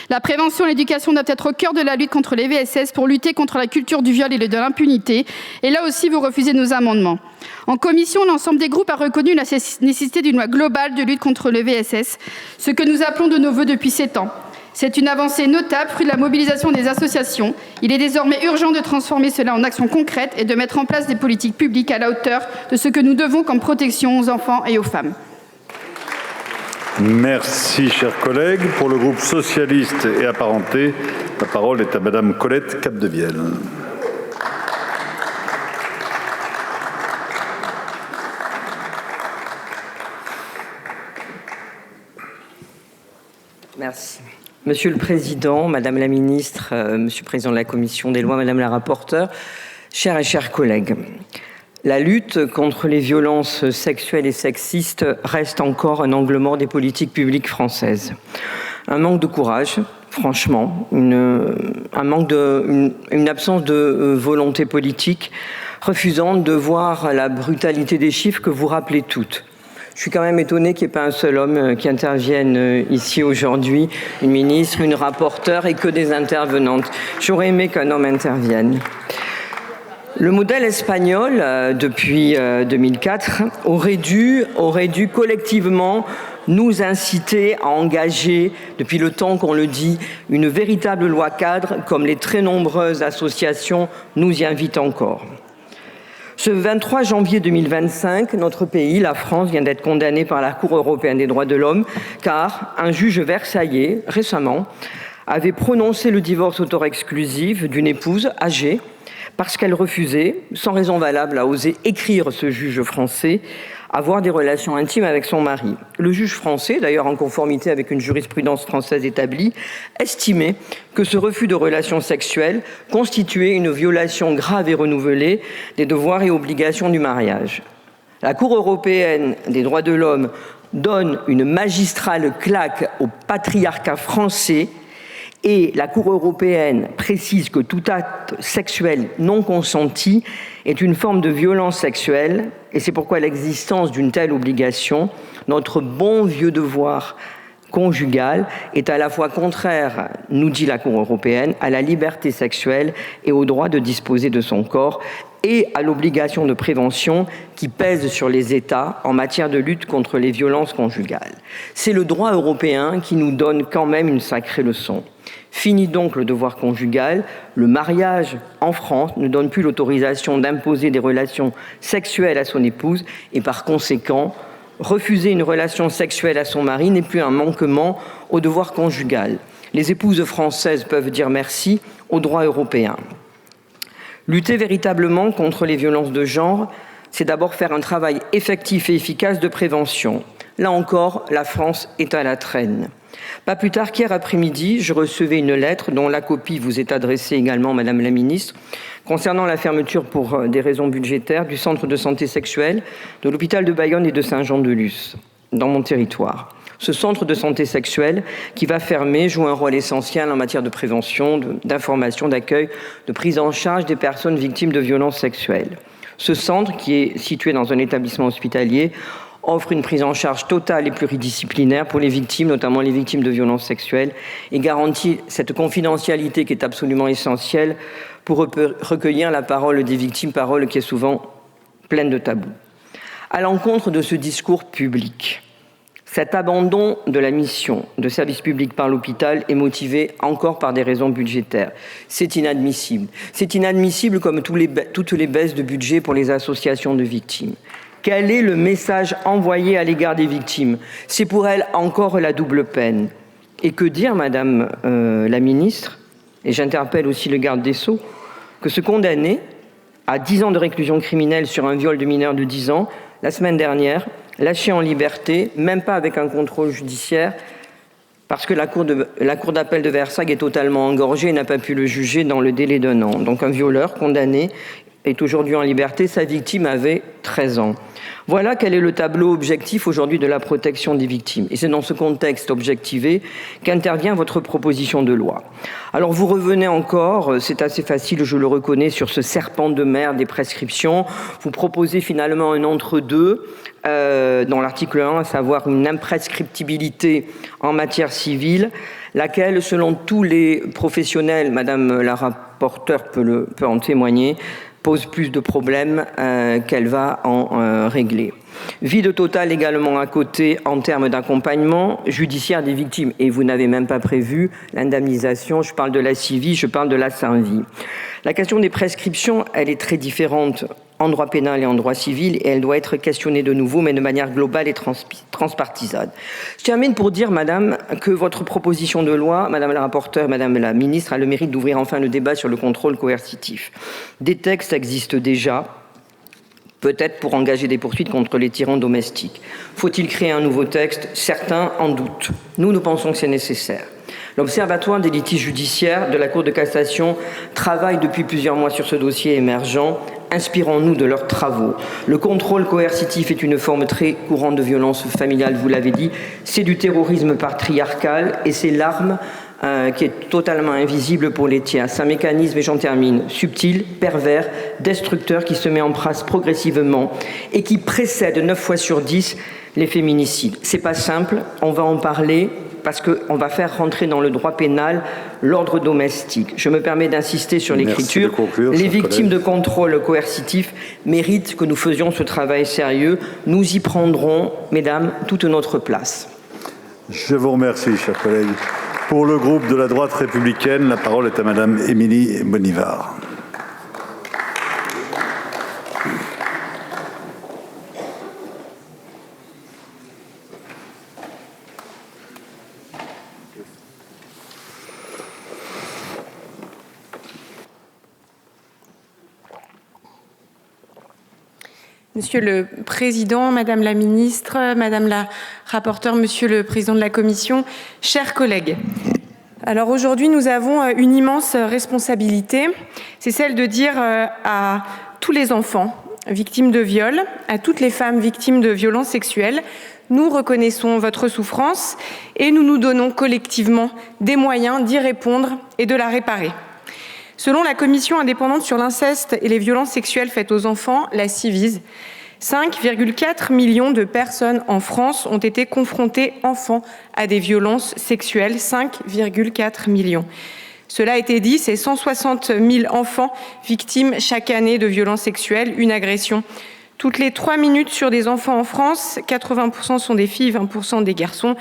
La prévention et l'éducation doivent être au cœur de la lutte contre les VSS pour lutter contre la culture du viol et de l'impunité. Et là aussi, vous refusez nos amendements. En commission, l'ensemble des groupes a reconnu la nécessité d'une loi globale de lutte contre le VSS, ce que nous appelons de nos vœux depuis 7 ans. C'est une avancée notable, fruit de la mobilisation des associations. Il est désormais urgent de transformer cela en actions concrètes et de mettre en place des politiques publiques à la hauteur de ce que nous devons comme protection aux enfants et aux femmes. Merci, chers collègues. Pour le groupe socialiste et apparenté, la parole est à Madame Colette Capdevielle. Merci. Monsieur le Président, Madame la Ministre, Monsieur le Président de la Commission des lois, Madame la rapporteure, chers et chers collègues, la lutte contre les violences sexuelles et sexistes reste encore un angle mort des politiques publiques françaises. Un manque de courage, franchement, une absence de volonté politique, refusant de voir la brutalité des chiffres que vous rappelez toutes. Je suis quand même étonnée qu'il n'y ait pas un seul homme qui intervienne ici aujourd'hui, une ministre, une rapporteure et que des intervenantes. J'aurais aimé qu'un homme intervienne. Le modèle espagnol, depuis 2004, aurait dû collectivement nous inciter à engager, depuis le temps qu'on le dit, une véritable loi cadre, comme les très nombreuses associations nous y invitent encore. Ce 23 janvier 2025, notre pays, la France, vient d'être condamné par la Cour européenne des droits de l'homme, car un juge versaillais, récemment, avait prononcé le divorce auto-exclusif d'une épouse âgée, parce qu'elle refusait, sans raison valable, a osé écrire ce juge français, avoir des relations intimes avec son mari. Le juge français, d'ailleurs en conformité avec une jurisprudence française établie, estimait que ce refus de relations sexuelles constituait une violation grave et renouvelée des devoirs et obligations du mariage. La Cour européenne des droits de l'homme donne une magistrale claque au patriarcat français et la Cour européenne précise que tout acte sexuel non consenti est une forme de violence sexuelle et c'est pourquoi l'existence d'une telle obligation, notre bon vieux devoir conjugal, est à la fois contraire, nous dit la Cour européenne, à la liberté sexuelle et au droit de disposer de son corps et à l'obligation de prévention qui pèse sur les États en matière de lutte contre les violences conjugales. C'est le droit européen qui nous donne quand même une sacrée leçon. Fini donc le devoir conjugal, le mariage en France ne donne plus l'autorisation d'imposer des relations sexuelles à son épouse et par conséquent, refuser une relation sexuelle à son mari n'est plus un manquement au devoir conjugal. Les épouses françaises peuvent dire merci au droit européen. Lutter véritablement contre les violences de genre, c'est d'abord faire un travail effectif et efficace de prévention. Là encore, la France est à la traîne. Pas plus tard qu'hier après-midi, je recevais une lettre dont la copie vous est adressée également, Madame la Ministre, concernant la fermeture pour des raisons budgétaires du centre de santé sexuelle de l'hôpital de Bayonne et de Saint-Jean-de-Luz, dans mon territoire. Ce centre de santé sexuelle qui va fermer joue un rôle essentiel en matière de prévention, d'information, d'accueil, de prise en charge des personnes victimes de violences sexuelles. Ce centre, qui est situé dans un établissement hospitalier, offre une prise en charge totale et pluridisciplinaire pour les victimes, notamment les victimes de violences sexuelles, et garantit cette confidentialité qui est absolument essentielle pour recueillir la parole des victimes, parole qui est souvent pleine de tabous. À l'encontre de ce discours public, cet abandon de la mission de service public par l'hôpital est motivé encore par des raisons budgétaires. C'est inadmissible. C'est inadmissible comme toutes les baisses de budget pour les associations de victimes. Quel est le message envoyé à l'égard des victimes? C'est pour elles encore la double peine. Et que dire, Madame la Ministre, et j'interpelle aussi le garde des Sceaux, que ce condamné à 10 ans de réclusion criminelle sur un viol de mineur de 10 ans, la semaine dernière, lâché en liberté, même pas avec un contrôle judiciaire, parce que la cour d'appel de Versailles est totalement engorgée et n'a pas pu le juger dans le délai d'1 an. Donc un violeur condamné est aujourd'hui en liberté, sa victime avait 13 ans. Voilà quel est le tableau objectif aujourd'hui de la protection des victimes. Et c'est dans ce contexte objectivé qu'intervient votre proposition de loi. Alors vous revenez encore, c'est assez facile, je le reconnais, sur ce serpent de mer des prescriptions. Vous proposez finalement un entre-deux dans l'article 1, à savoir une imprescriptibilité en matière civile, laquelle, selon tous les professionnels, Madame la rapporteure peut en témoigner, pose plus de problèmes qu'elle va en régler. Vide total également à côté en termes d'accompagnement judiciaire des victimes. Et vous n'avez même pas prévu l'indemnisation, je parle de la CIVI, je parle de la SINVI. La question des prescriptions, elle est très différente en droit pénal et en droit civil, et elle doit être questionnée de nouveau, mais de manière globale et transpartisane. Je termine pour dire, madame, que votre proposition de loi, madame la rapporteure, madame la ministre, a le mérite d'ouvrir enfin le débat sur le contrôle coercitif. Des textes existent déjà, peut-être pour engager des poursuites contre les tyrans domestiques. Faut-il créer un nouveau texte? Certains en doutent. Nous pensons que c'est nécessaire. L'Observatoire des litiges judiciaires de la Cour de cassation travaille depuis plusieurs mois sur ce dossier émergent. Inspirons-nous de leurs travaux. Le contrôle coercitif est une forme très courante de violence familiale, vous l'avez dit. C'est du terrorisme patriarcal et c'est l'arme qui est totalement invisible pour les tiers. C'est un mécanisme, et j'en termine, subtil, pervers, destructeur qui se met en place progressivement et qui précède 9 fois sur 10 les féminicides. C'est pas simple, on va en parler parce qu'on va faire rentrer dans le droit pénal l'ordre domestique. Je me permets d'insister sur l'écriture. Les victimes de contrôle coercitif méritent que nous faisions ce travail sérieux. Nous y prendrons, mesdames, toute notre place. Je vous remercie, chers collègues. Pour le groupe de la droite républicaine, la parole est à madame Émilie Bonivard. Monsieur le Président, Madame la Ministre, Madame la Rapporteure, Monsieur le Président de la Commission, chers collègues. Alors aujourd'hui, nous avons une immense responsabilité, c'est celle de dire à tous les enfants victimes de viol, à toutes les femmes victimes de violences sexuelles, nous reconnaissons votre souffrance et nous nous donnons collectivement des moyens d'y répondre et de la réparer. Selon la Commission indépendante sur l'inceste et les violences sexuelles faites aux enfants, la Ciivise, 5,4 millions de personnes en France ont été confrontées, enfants, à des violences sexuelles. 5,4 millions. Cela a été dit, c'est 160 000 enfants victimes chaque année de violences sexuelles, une agression. Toutes les 3 minutes sur des enfants en France, 80% sont des filles, 20% des garçons.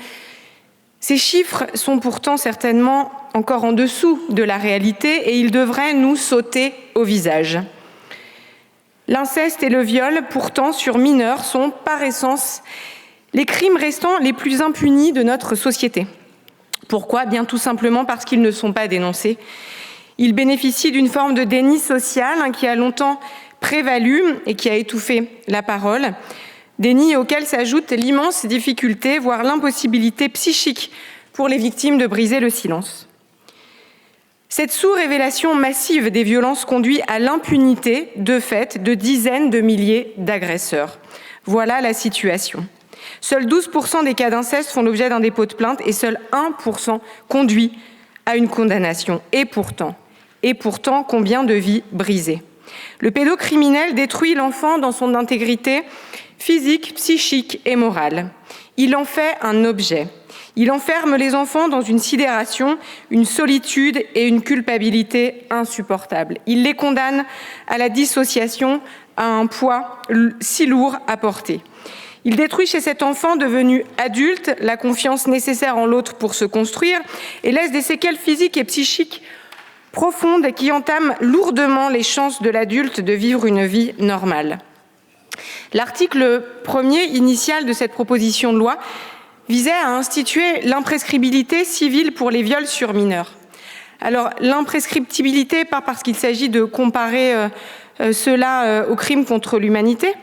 Ces chiffres sont pourtant certainement encore en dessous de la réalité et ils devraient nous sauter au visage. L'inceste et le viol, pourtant sur mineurs, sont par essence les crimes restants les plus impunis de notre société. Pourquoi? Bien tout simplement parce qu'ils ne sont pas dénoncés. Ils bénéficient d'une forme de déni social qui a longtemps prévalu et qui a étouffé la parole. Déni auquel s'ajoute l'immense difficulté, voire l'impossibilité psychique pour les victimes de briser le silence. Cette sous-révélation massive des violences conduit à l'impunité, de fait, de dizaines de milliers d'agresseurs. Voilà la situation. Seuls 12% des cas d'inceste font l'objet d'un dépôt de plainte et seul 1% conduit à une condamnation. Et pourtant, combien de vies brisées? Le pédocriminel détruit l'enfant dans son intégrité physique, psychique et morale. Il en fait un objet. Il enferme les enfants dans une sidération, une solitude et une culpabilité insupportables. Il les condamne à la dissociation, à un poids si lourd à porter. Il détruit chez cet enfant devenu adulte la confiance nécessaire en l'autre pour se construire et laisse des séquelles physiques et psychiques profondes qui entament lourdement les chances de l'adulte de vivre une vie normale. L'article 1er initial de cette proposition de loi visait à instituer l'imprescriptibilité civile pour les viols sur mineurs. Alors, l'imprescriptibilité, pas parce qu'il s'agit de comparer cela au crime contre l'humanité,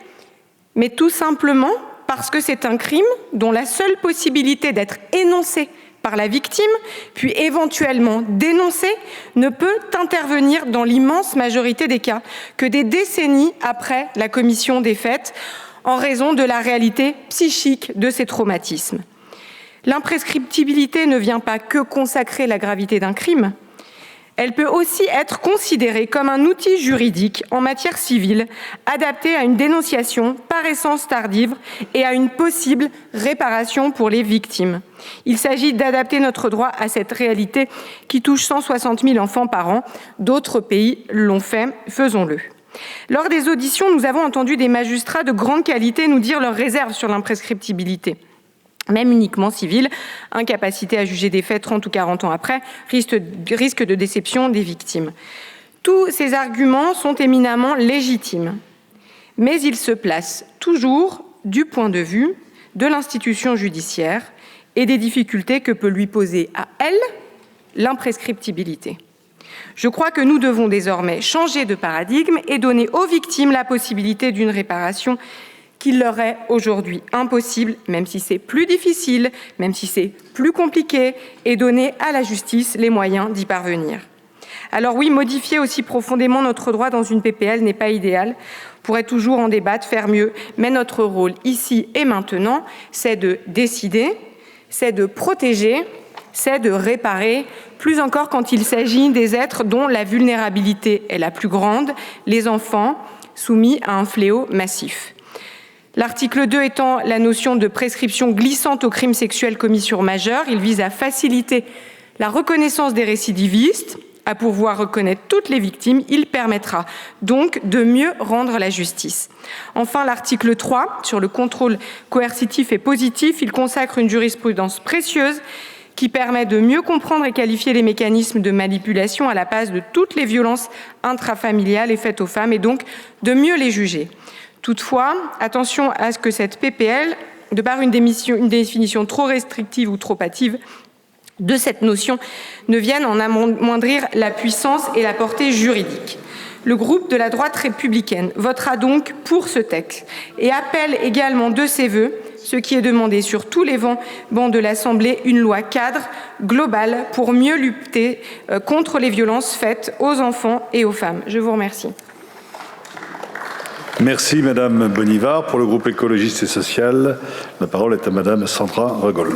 mais tout simplement parce que c'est un crime dont la seule possibilité d'être énoncé par la victime, puis éventuellement dénoncé, ne peut intervenir dans l'immense majorité des cas que des décennies après la commission des faits, en raison de la réalité psychique de ces traumatismes. L'imprescriptibilité ne vient pas que consacrer la gravité d'un crime, elle peut aussi être considérée comme un outil juridique en matière civile, adapté à une dénonciation par essence tardive et à une possible réparation pour les victimes. Il s'agit d'adapter notre droit à cette réalité qui touche 160 000 enfants par an. D'autres pays l'ont fait, faisons-le. Lors des auditions, nous avons entendu des magistrats de grande qualité nous dire leurs réserves sur l'imprescriptibilité. Même uniquement civile, incapacité à juger des faits 30 ou 40 ans après, risque de déception des victimes. Tous ces arguments sont éminemment légitimes. mais il se place toujours du point de vue de l'institution judiciaire et des difficultés que peut lui poser à elle l'imprescriptibilité. Je crois que nous devons désormais changer de paradigme et donner aux victimes la possibilité d'une réparation qui leur est aujourd'hui impossible, même si c'est plus difficile, même si c'est plus compliqué, et donner à la justice les moyens d'y parvenir. Alors oui, modifier aussi profondément notre droit dans une PPL n'est pas idéal. On pourrait toujours en débattre, faire mieux, mais notre rôle ici et maintenant, c'est de décider, c'est de protéger, c'est de réparer, plus encore quand il s'agit des êtres dont la vulnérabilité est la plus grande, les enfants soumis à un fléau massif. L'article 2 étend la notion de prescription glissante aux crimes sexuels commis sur majeurs. Il vise à faciliter la reconnaissance des récidivistes, à pouvoir reconnaître toutes les victimes. Il permettra donc de mieux rendre la justice. Enfin, l'article 3, sur le contrôle coercitif et positif, il consacre une jurisprudence précieuse qui permet de mieux comprendre et qualifier les mécanismes de manipulation à la base de toutes les violences intrafamiliales et faites aux femmes, et donc de mieux les juger. Toutefois, attention à ce que cette PPL, de par une définition trop restrictive ou trop hâtive de cette notion, ne vienne en amoindrir la puissance et la portée juridique. Le groupe de la droite républicaine votera donc pour ce texte et appelle également de ses vœux, ce qui est demandé sur tous les bancs de l'Assemblée, une loi cadre globale pour mieux lutter contre les violences faites aux enfants et aux femmes. Je vous remercie. Merci Madame Bonivard. Pour le groupe écologiste et social, la parole est à Madame Sandra Regol.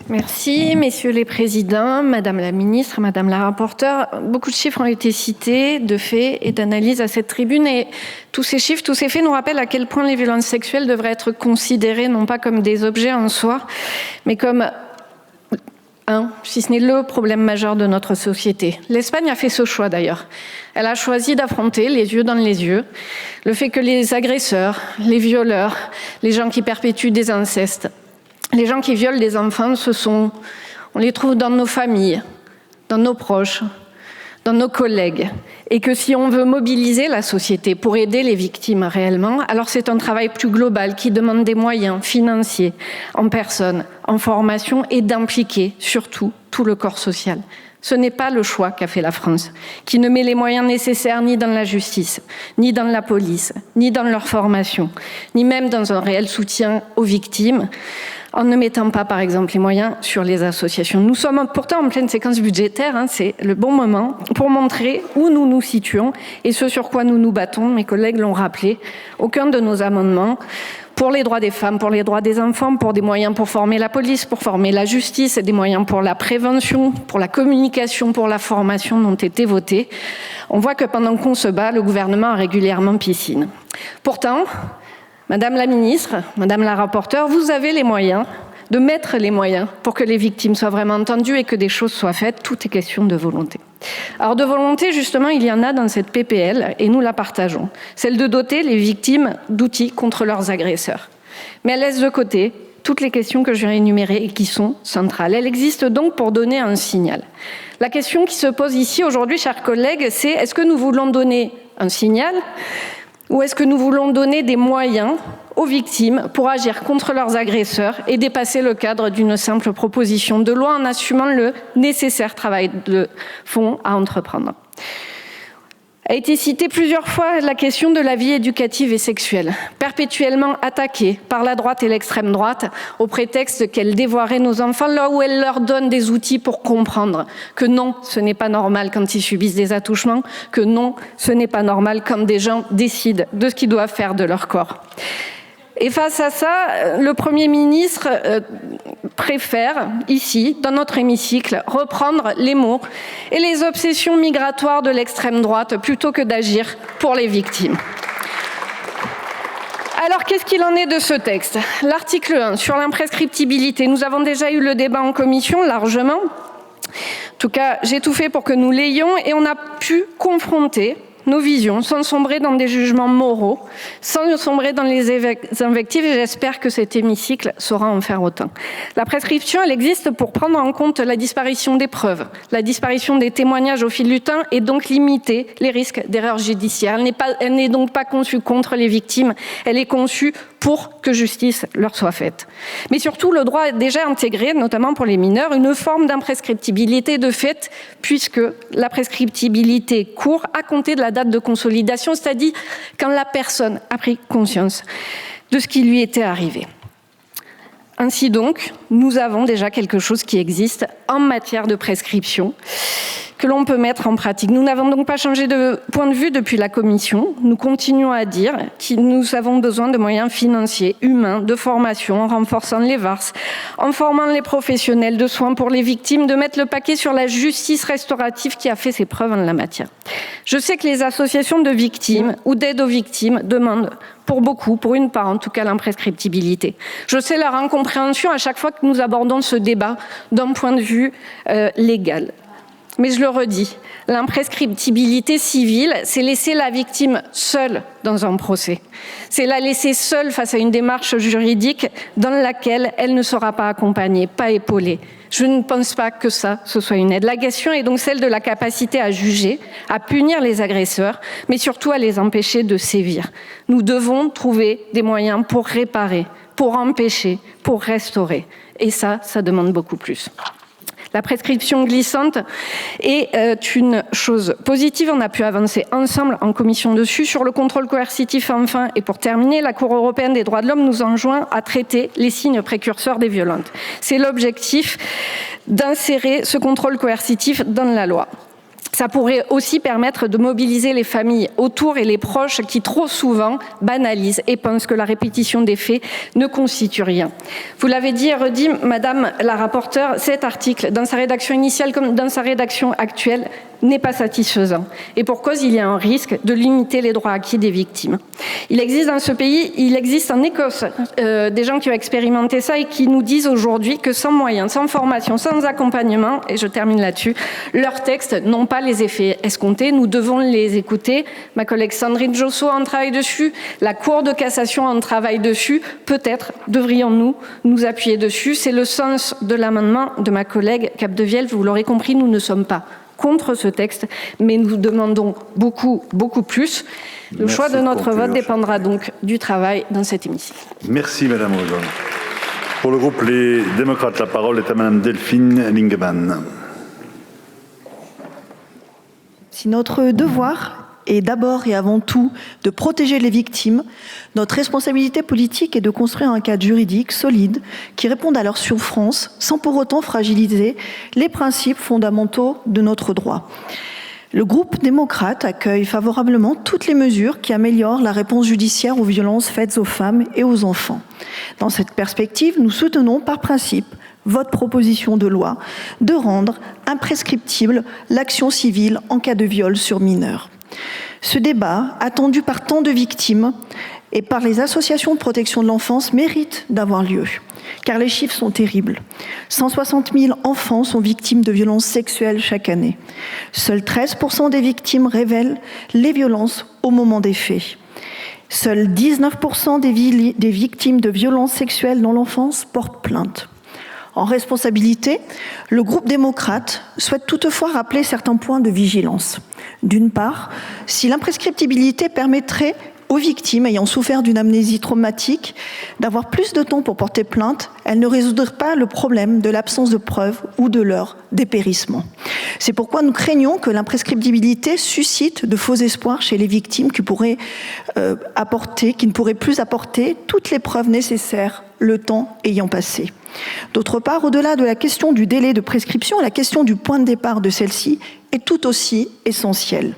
Merci, messieurs les présidents, madame la ministre, madame la rapporteure. Beaucoup de chiffres ont été cités, de faits et d'analyses à cette tribune, et tous ces chiffres, tous ces faits nous rappellent à quel point les violences sexuelles devraient être considérées non pas comme des objets en soi, mais comme si ce n'est le problème majeur de notre société. L'Espagne a fait ce choix d'ailleurs. Elle a choisi d'affronter, les yeux dans les yeux, le fait que les agresseurs, les violeurs, les gens qui perpétuent des incestes, les gens qui violent des enfants, on les trouve dans nos familles, dans nos proches, dans nos collègues. Et que si on veut mobiliser la société pour aider les victimes réellement, alors c'est un travail plus global qui demande des moyens financiers, en personne, en formation, et d'impliquer surtout tout le corps social. Ce n'est pas le choix qu'a fait la France, qui ne met les moyens nécessaires ni dans la justice, ni dans la police, ni dans leur formation, ni même dans un réel soutien aux victimes, en ne mettant pas, par exemple, les moyens sur les associations. Nous sommes pourtant en pleine séquence budgétaire, c'est le bon moment pour montrer où nous nous situons et ce sur quoi nous nous battons. Mes collègues l'ont rappelé, aucun de nos amendements pour les droits des femmes, pour les droits des enfants, pour des moyens pour former la police, pour former la justice, et des moyens pour la prévention, pour la communication, pour la formation n'ont été votés. On voit que pendant qu'on se bat, le gouvernement a régulièrement piscine. Pourtant, Madame la ministre, Madame la rapporteure, vous avez les moyens de mettre les moyens pour que les victimes soient vraiment entendues et que des choses soient faites. Tout est question de volonté. Alors de volonté, justement, il y en a dans cette PPL et nous la partageons. Celle de doter les victimes d'outils contre leurs agresseurs. Mais elle laisse de côté toutes les questions que je viens énumérer et qui sont centrales. Elle existe donc pour donner un signal. La question qui se pose ici aujourd'hui, chers collègues, c'est est-ce que nous voulons donner un signal ? Ou est-ce que nous voulons donner des moyens aux victimes pour agir contre leurs agresseurs et dépasser le cadre d'une simple proposition de loi en assumant le nécessaire travail de fond à entreprendre ? A été citée plusieurs fois la question de la vie éducative et sexuelle, perpétuellement attaquée par la droite et l'extrême droite au prétexte qu'elle dévoirait nos enfants, là où elle leur donne des outils pour comprendre que non, ce n'est pas normal quand ils subissent des attouchements, que non, ce n'est pas normal quand des gens décident de ce qu'ils doivent faire de leur corps. Et face à ça, le Premier ministre préfère, ici, dans notre hémicycle, reprendre les mots et les obsessions migratoires de l'extrême droite plutôt que d'agir pour les victimes. Alors, qu'est-ce qu'il en est de ce texte ? L'article 1, sur l'imprescriptibilité. Nous avons déjà eu le débat en commission, largement. En tout cas, j'ai tout fait pour que nous l'ayons et on a pu confronter nos visions, sans sombrer dans des jugements moraux, sans sombrer dans les invectives, et j'espère que cet hémicycle saura en faire autant. La prescription, elle existe pour prendre en compte la disparition des preuves, la disparition des témoignages au fil du temps et donc limiter les risques d'erreurs judiciaires. Elle n'est donc pas conçue contre les victimes, elle est conçue pour que justice leur soit faite. Mais surtout, le droit a déjà intégré, notamment pour les mineurs, une forme d'imprescriptibilité de fait, puisque la prescriptibilité court à compter de la date de consolidation, c'est-à-dire quand la personne a pris conscience de ce qui lui était arrivé. Ainsi donc, nous avons déjà quelque chose qui existe en matière de prescription que l'on peut mettre en pratique. Nous n'avons donc pas changé de point de vue depuis la Commission. Nous continuons à dire que nous avons besoin de moyens financiers, humains, de formation, en renforçant les VARS, en formant les professionnels de soins pour les victimes, de mettre le paquet sur la justice restaurative qui a fait ses preuves en la matière. Je sais que les associations de victimes ou d'aide aux victimes demandent pour beaucoup, pour une part en tout cas, l'imprescriptibilité. Je sais leur incompréhension à chaque fois que nous abordons ce débat d'un point de vue légal. Mais je le redis, l'imprescriptibilité civile, c'est laisser la victime seule dans un procès. C'est la laisser seule face à une démarche juridique dans laquelle elle ne sera pas accompagnée, pas épaulée. Je ne pense pas que ça, ce soit une aide. La question est donc celle de la capacité à juger, à punir les agresseurs, mais surtout à les empêcher de sévir. Nous devons trouver des moyens pour réparer, pour empêcher, pour restaurer. Et ça demande beaucoup plus. La prescription glissante est une chose positive. On a pu avancer ensemble en commission dessus. Sur le contrôle coercitif, enfin, et pour terminer, la Cour européenne des droits de l'homme nous enjoint à traiter les signes précurseurs des violences. C'est l'objectif d'insérer ce contrôle coercitif dans la loi. Ça pourrait aussi permettre de mobiliser les familles autour et les proches qui trop souvent banalisent et pensent que la répétition des faits ne constitue rien. Vous l'avez dit et redit, Madame la rapporteure, cet article, dans sa rédaction initiale comme dans sa rédaction actuelle, n'est pas satisfaisant. Et pour cause, il y a un risque de limiter les droits acquis des victimes. Il existe dans ce pays, il existe en Écosse, des gens qui ont expérimenté ça et qui nous disent aujourd'hui que sans moyens, sans formation, sans accompagnement, et je termine là-dessus, leurs textes n'ont pas les effets escomptés. Nous devons les écouter. Ma collègue Sandrine Josso en travaille dessus. La Cour de cassation en travaille dessus. Peut-être devrions-nous nous appuyer dessus. C'est le sens de l'amendement de ma collègue Capdevielle. Vous l'aurez compris, nous ne sommes pas contre ce texte, mais nous demandons beaucoup plus. Le choix de notre vote dépendra donc du travail dans cet hémicycle. Merci Madame Rosol. Pour le groupe Les Démocrates, la parole est à Madame Delphine Lingemann. Si notre devoir est d'abord et avant tout de protéger les victimes, notre responsabilité politique est de construire un cadre juridique solide qui réponde à leurs souffrances sans pour autant fragiliser les principes fondamentaux de notre droit. Le groupe démocrate accueille favorablement toutes les mesures qui améliorent la réponse judiciaire aux violences faites aux femmes et aux enfants. Dans cette perspective, nous soutenons par principe votre proposition de loi de rendre imprescriptible l'action civile en cas de viol sur mineur. Ce débat, attendu par tant de victimes et par les associations de protection de l'enfance, mérite d'avoir lieu, car les chiffres sont terribles. 160 000 enfants sont victimes de violences sexuelles chaque année. Seuls 13% des victimes révèlent les violences au moment des faits. Seuls 19% des victimes de violences sexuelles dans l'enfance portent plainte. En responsabilité, le groupe démocrate souhaite toutefois rappeler certains points de vigilance. D'une part, si l'imprescriptibilité permettrait aux victimes ayant souffert d'une amnésie traumatique d'avoir plus de temps pour porter plainte, elle ne résoudrait pas le problème de l'absence de preuves ou de leur dépérissement. C'est pourquoi nous craignons que l'imprescriptibilité suscite de faux espoirs chez les victimes qui ne pourraient plus apporter toutes les preuves nécessaires le temps ayant passé. D'autre part, au-delà de la question du délai de prescription, la question du point de départ de celle-ci est tout aussi essentielle.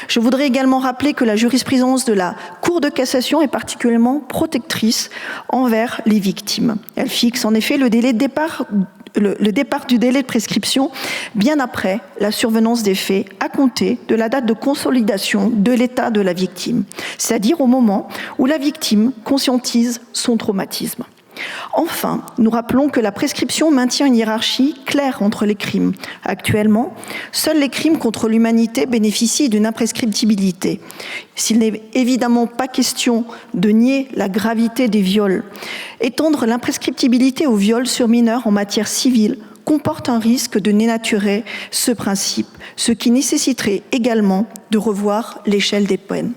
Je voudrais également rappeler que la jurisprudence de la Cour de cassation est particulièrement protectrice envers les victimes. Elle fixe en effet le départ du délai de prescription bien après la survenance des faits à compter de la date de consolidation de l'état de la victime, c'est-à-dire au moment où la victime conscientise son traumatisme. Enfin, nous rappelons que la prescription maintient une hiérarchie claire entre les crimes. Actuellement, seuls les crimes contre l'humanité bénéficient d'une imprescriptibilité. S'il n'est évidemment pas question de nier la gravité des viols, étendre l'imprescriptibilité aux viols sur mineurs en matière civile comporte un risque de dénaturer ce principe, ce qui nécessiterait également de revoir l'échelle des peines.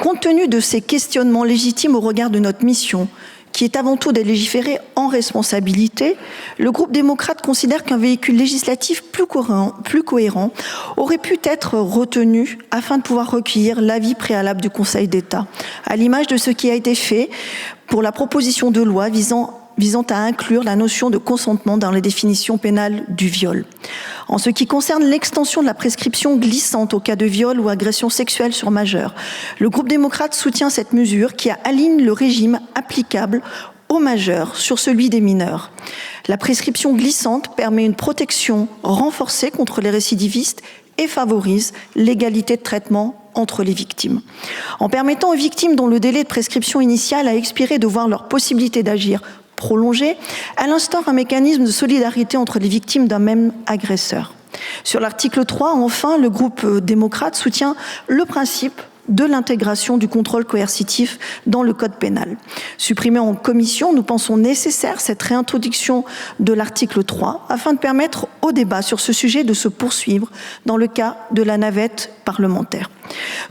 Compte tenu de ces questionnements légitimes au regard de notre mission, qui est avant tout de légiférer en responsabilité, le groupe démocrate considère qu'un véhicule législatif plus cohérent aurait pu être retenu afin de pouvoir recueillir l'avis préalable du Conseil d'État, à l'image de ce qui a été fait pour la proposition de loi visant à inclure la notion de consentement dans les définitions pénales du viol. En ce qui concerne l'extension de la prescription glissante au cas de viol ou agression sexuelle sur majeur, le groupe démocrate soutient cette mesure qui aligne le régime applicable aux majeurs sur celui des mineurs. La prescription glissante permet une protection renforcée contre les récidivistes et favorise l'égalité de traitement entre les victimes. En permettant aux victimes dont le délai de prescription initiale a expiré de voir leur possibilité d'agir prolongée, elle instaure un mécanisme de solidarité entre les victimes d'un même agresseur. Sur l'article 3, enfin, le groupe démocrate soutient le principe de l'intégration du contrôle coercitif dans le code pénal. Supprimé en commission, nous pensons nécessaire cette réintroduction de l'article 3 afin de permettre au débat sur ce sujet de se poursuivre dans le cas de la navette parlementaire.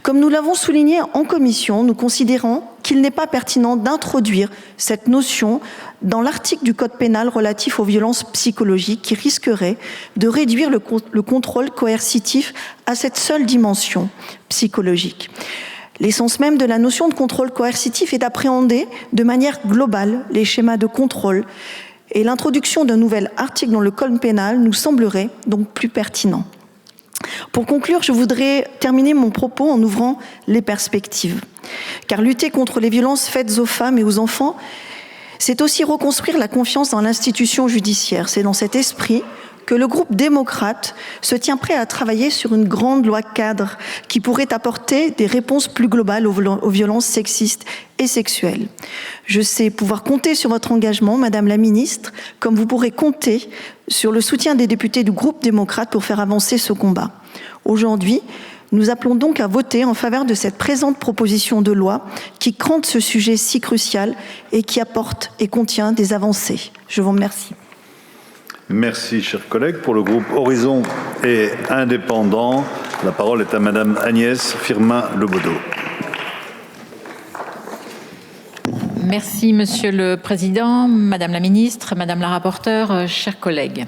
Comme nous l'avons souligné en commission, nous considérons qu'il n'est pas pertinent d'introduire cette notion dans l'article du code pénal relatif aux violences psychologiques qui risquerait de réduire le contrôle coercitif à cette seule dimension psychologique. L'essence même de la notion de contrôle coercitif est d'appréhender de manière globale les schémas de contrôle et l'introduction d'un nouvel article dans le code pénal nous semblerait donc plus pertinent. Pour conclure, je voudrais terminer mon propos en ouvrant les perspectives. Car lutter contre les violences faites aux femmes et aux enfants, c'est aussi reconstruire la confiance dans l'institution judiciaire. C'est dans cet esprit que le groupe démocrate se tient prêt à travailler sur une grande loi cadre qui pourrait apporter des réponses plus globales aux violences sexistes et sexuelles. Je sais pouvoir compter sur votre engagement, Madame la Ministre, comme vous pourrez compter sur le soutien des députés du groupe démocrate pour faire avancer ce combat. Aujourd'hui, nous appelons donc à voter en faveur de cette présente proposition de loi qui crante ce sujet si crucial et qui apporte et contient des avancées. Je vous remercie. Merci, chers collègues. Pour le groupe Horizon et Indépendants, la parole est à Madame Agnès Firmin-Lebaudot. Merci, Monsieur le Président, Madame la Ministre, Madame la Rapporteure, chers collègues.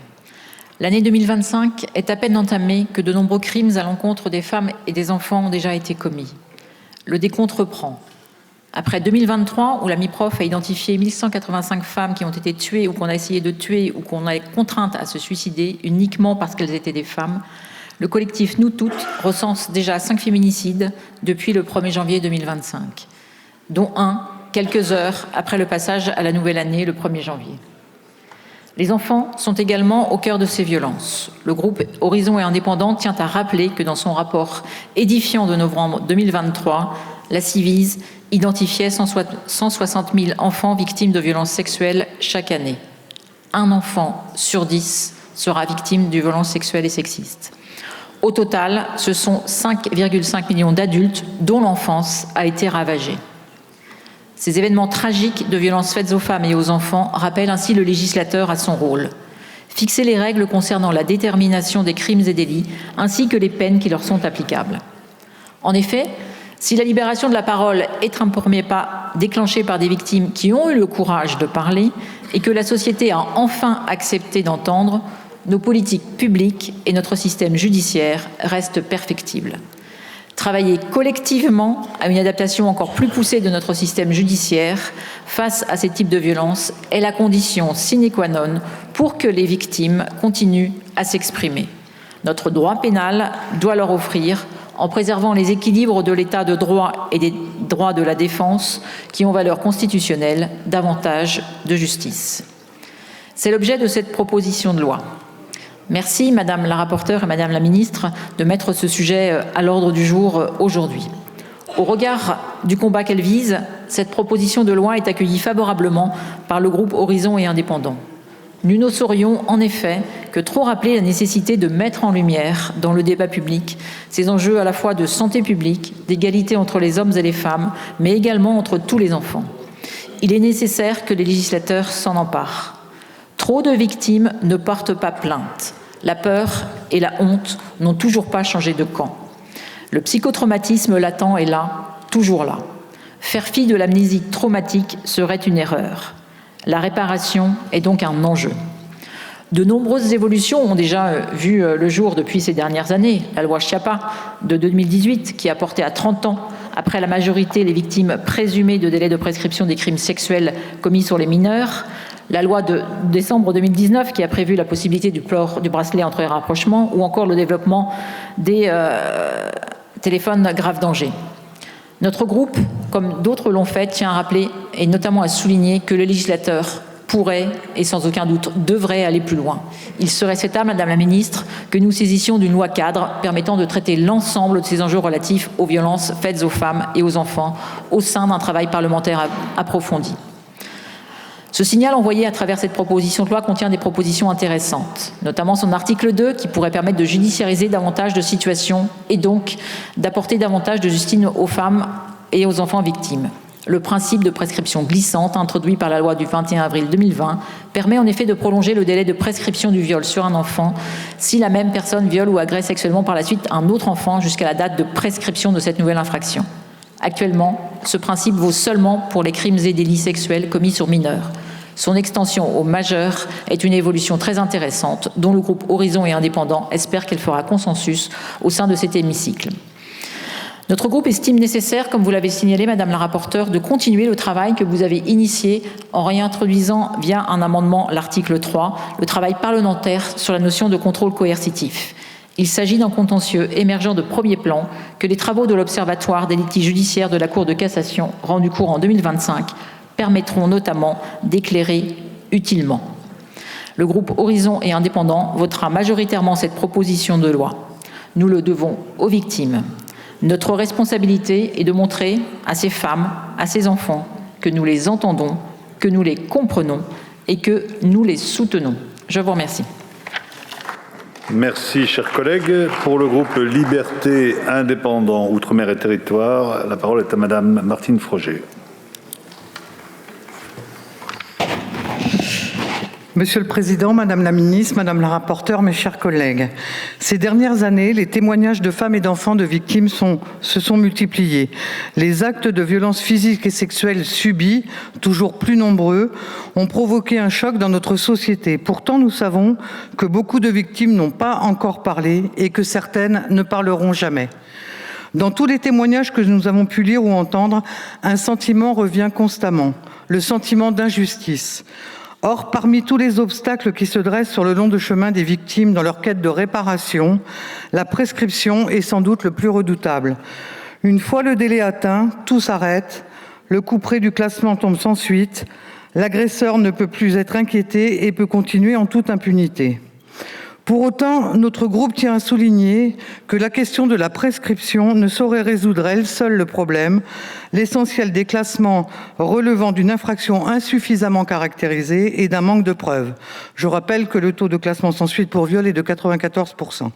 L'année 2025 est à peine entamée que de nombreux crimes à l'encontre des femmes et des enfants ont déjà été commis. Le décompte reprend. Après 2023, où la MIPROF a identifié 1185 femmes qui ont été tuées ou qu'on a essayé de tuer ou qu'on a contraintes à se suicider uniquement parce qu'elles étaient des femmes, le collectif Nous Toutes recense déjà 5 féminicides depuis le 1er janvier 2025, dont un quelques heures après le passage à la nouvelle année, le 1er janvier. Les enfants sont également au cœur de ces violences. Le groupe Horizon et Indépendants tient à rappeler que dans son rapport édifiant de novembre 2023, la Civise identifiait 160 000 enfants victimes de violences sexuelles chaque année. Un enfant sur 10 sera victime de violences sexuelles et sexistes. Au total, ce sont 5,5 millions d'adultes dont l'enfance a été ravagée. Ces événements tragiques de violences faites aux femmes et aux enfants rappellent ainsi le législateur à son rôle. Fixer les règles concernant la détermination des crimes et délits, ainsi que les peines qui leur sont applicables. En effet, si la libération de la parole est un premier pas déclenché par des victimes qui ont eu le courage de parler et que la société a enfin accepté d'entendre, nos politiques publiques et notre système judiciaire restent perfectibles. Travailler collectivement à une adaptation encore plus poussée de notre système judiciaire face à ces types de violences est la condition sine qua non pour que les victimes continuent à s'exprimer. Notre droit pénal doit leur offrir, en préservant les équilibres de l'état de droit et des droits de la défense qui ont valeur constitutionnelle, davantage de justice. C'est l'objet de cette proposition de loi. Merci Madame la rapporteure et Madame la Ministre de mettre ce sujet à l'ordre du jour aujourd'hui. Au regard du combat qu'elle vise, cette proposition de loi est accueillie favorablement par le groupe Horizons et Indépendants. Nous ne saurions en effet que trop rappeler la nécessité de mettre en lumière dans le débat public ces enjeux à la fois de santé publique, d'égalité entre les hommes et les femmes, mais également entre tous les enfants. Il est nécessaire que les législateurs s'en emparent. Trop de victimes ne portent pas plainte. La peur et la honte n'ont toujours pas changé de camp. Le psychotraumatisme latent est là, toujours là. Faire fi de l'amnésie traumatique serait une erreur. La réparation est donc un enjeu. De nombreuses évolutions ont déjà vu le jour depuis ces dernières années. La loi Schiappa de 2018, qui a porté à 30 ans, après la majorité, les victimes présumées de délai de prescription des crimes sexuels commis sur les mineurs. La loi de décembre 2019, qui a prévu la possibilité du port du bracelet entre les rapprochements, ou encore le développement des téléphones grave danger. Notre groupe, comme d'autres l'ont fait, tient à rappeler et notamment à souligner que le législateur pourrait et sans aucun doute devrait aller plus loin. Il serait souhaitable, Madame la Ministre, que nous saisissions d'une loi cadre permettant de traiter l'ensemble de ces enjeux relatifs aux violences faites aux femmes et aux enfants au sein d'un travail parlementaire approfondi. Ce signal envoyé à travers cette proposition de loi contient des propositions intéressantes, notamment son article 2 qui pourrait permettre de judiciariser davantage de situations et donc d'apporter davantage de justice aux femmes et aux enfants victimes. Le principe de prescription glissante introduit par la loi du 21 avril 2020 permet en effet de prolonger le délai de prescription du viol sur un enfant si la même personne viole ou agresse sexuellement par la suite un autre enfant jusqu'à la date de prescription de cette nouvelle infraction. Actuellement, ce principe vaut seulement pour les crimes et délits sexuels commis sur mineurs. Son extension aux majeurs est une évolution très intéressante dont le groupe Horizons et Indépendants espère qu'elle fera consensus au sein de cet hémicycle. Notre groupe estime nécessaire, comme vous l'avez signalé, Madame la rapporteure, de continuer le travail que vous avez initié en réintroduisant via un amendement l'article 3, le travail parlementaire sur la notion de contrôle coercitif. Il s'agit d'un contentieux émergent de premier plan que les travaux de l'Observatoire des litiges judiciaires de la Cour de cassation, rendu court en 2025, permettront notamment d'éclairer utilement. Le groupe Horizons et Indépendants votera majoritairement cette proposition de loi. Nous le devons aux victimes. Notre responsabilité est de montrer à ces femmes, à ces enfants, que nous les entendons, que nous les comprenons et que nous les soutenons. Je vous remercie. Merci, chers collègues. Pour le groupe Liberté, Indépendants, Outre-mer et Territoires, la parole est à Madame Martine Froger. Monsieur le Président, Madame la Ministre, Madame la rapporteure, mes chers collègues, ces dernières années, les témoignages de femmes et d'enfants de victimes se sont multipliés. Les actes de violence physique et sexuelle subis, toujours plus nombreux, ont provoqué un choc dans notre société. Pourtant, nous savons que beaucoup de victimes n'ont pas encore parlé et que certaines ne parleront jamais. Dans tous les témoignages que nous avons pu lire ou entendre, un sentiment revient constamment, le sentiment d'injustice. Or, parmi tous les obstacles qui se dressent sur le long de chemin des victimes dans leur quête de réparation, la prescription est sans doute le plus redoutable. Une fois le délai atteint, tout s'arrête, le couperet du classement tombe sans suite, l'agresseur ne peut plus être inquiété et peut continuer en toute impunité. Pour autant, notre groupe tient à souligner que la question de la prescription ne saurait résoudre elle seule le problème, l'essentiel des classements relevant d'une infraction insuffisamment caractérisée et d'un manque de preuves. Je rappelle que le taux de classement sans suite pour viol est de 94%.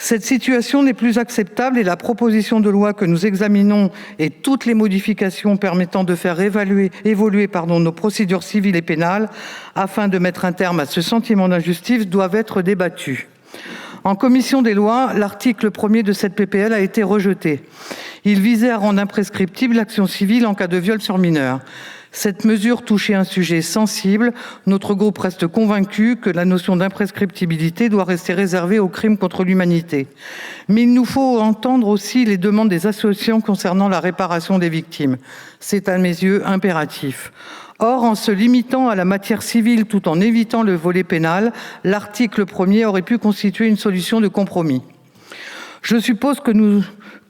Cette situation n'est plus acceptable et la proposition de loi que nous examinons et toutes les modifications permettant de faire évoluer nos procédures civiles et pénales afin de mettre un terme à ce sentiment d'injustice doivent être débattues. En commission des lois, l'article 1er de cette PPL a été rejeté. Il visait à rendre imprescriptible l'action civile en cas de viol sur mineur. Cette mesure touchait un sujet sensible. Notre groupe reste convaincu que la notion d'imprescriptibilité doit rester réservée aux crimes contre l'humanité. Mais il nous faut entendre aussi les demandes des associations concernant la réparation des victimes. C'est à mes yeux impératif. Or, en se limitant à la matière civile tout en évitant le volet pénal, l'article 1er aurait pu constituer une solution de compromis. Je suppose que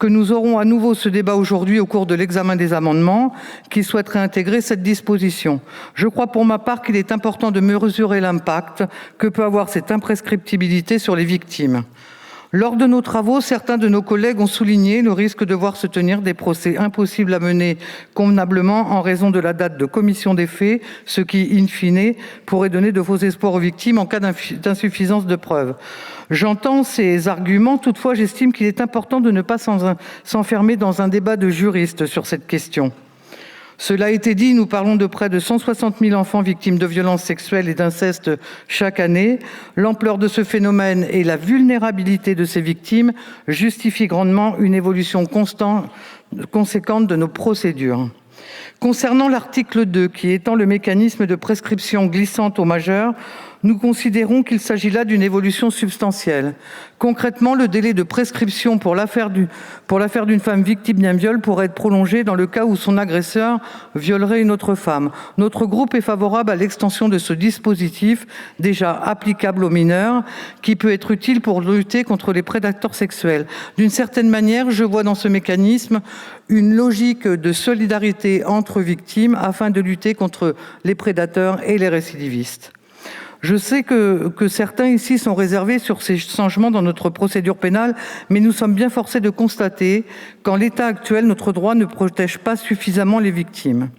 nous aurons à nouveau ce débat aujourd'hui au cours de l'examen des amendements qui souhaiteraient intégrer cette disposition. Je crois pour ma part qu'il est important de mesurer l'impact que peut avoir cette imprescriptibilité sur les victimes. Lors de nos travaux, certains de nos collègues ont souligné le risque de voir se tenir des procès impossibles à mener convenablement en raison de la date de commission des faits, ce qui, in fine, pourrait donner de faux espoirs aux victimes en cas d'insuffisance de preuves. J'entends ces arguments, toutefois j'estime qu'il est important de ne pas s'enfermer dans un débat de juristes sur cette question. Cela a été dit, nous parlons de près de 160 000 enfants victimes de violences sexuelles et d'inceste chaque année. L'ampleur de ce phénomène et la vulnérabilité de ces victimes justifient grandement une évolution conséquente de nos procédures. Concernant l'article 2, qui étend le mécanisme de prescription glissante aux majeurs, nous considérons qu'il s'agit là d'une évolution substantielle. Concrètement, le délai de prescription pour l'affaire d'une femme victime d'un viol pourrait être prolongé dans le cas où son agresseur violerait une autre femme. Notre groupe est favorable à l'extension de ce dispositif, déjà applicable aux mineurs, qui peut être utile pour lutter contre les prédateurs sexuels. D'une certaine manière, je vois dans ce mécanisme une logique de solidarité entre victimes afin de lutter contre les prédateurs et les récidivistes. Je sais que certains ici sont réservés sur ces changements dans notre procédure pénale, mais nous sommes bien forcés de constater qu'en l'état actuel, notre droit ne protège pas suffisamment les victimes.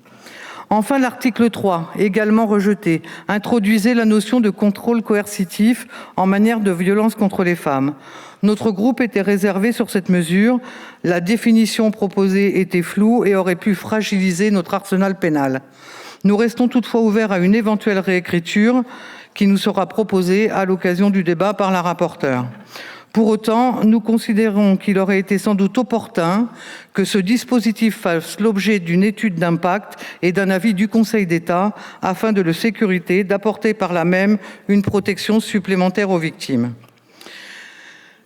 Enfin, l'article 3, également rejeté, introduisait la notion de contrôle coercitif en matière de violence contre les femmes. Notre groupe était réservé sur cette mesure. La définition proposée était floue et aurait pu fragiliser notre arsenal pénal. Nous restons toutefois ouverts à une éventuelle réécriture qui nous sera proposée à l'occasion du débat par la rapporteure. Pour autant, nous considérons qu'il aurait été sans doute opportun que ce dispositif fasse l'objet d'une étude d'impact et d'un avis du Conseil d'État afin de le sécuriser, d'apporter par là même une protection supplémentaire aux victimes.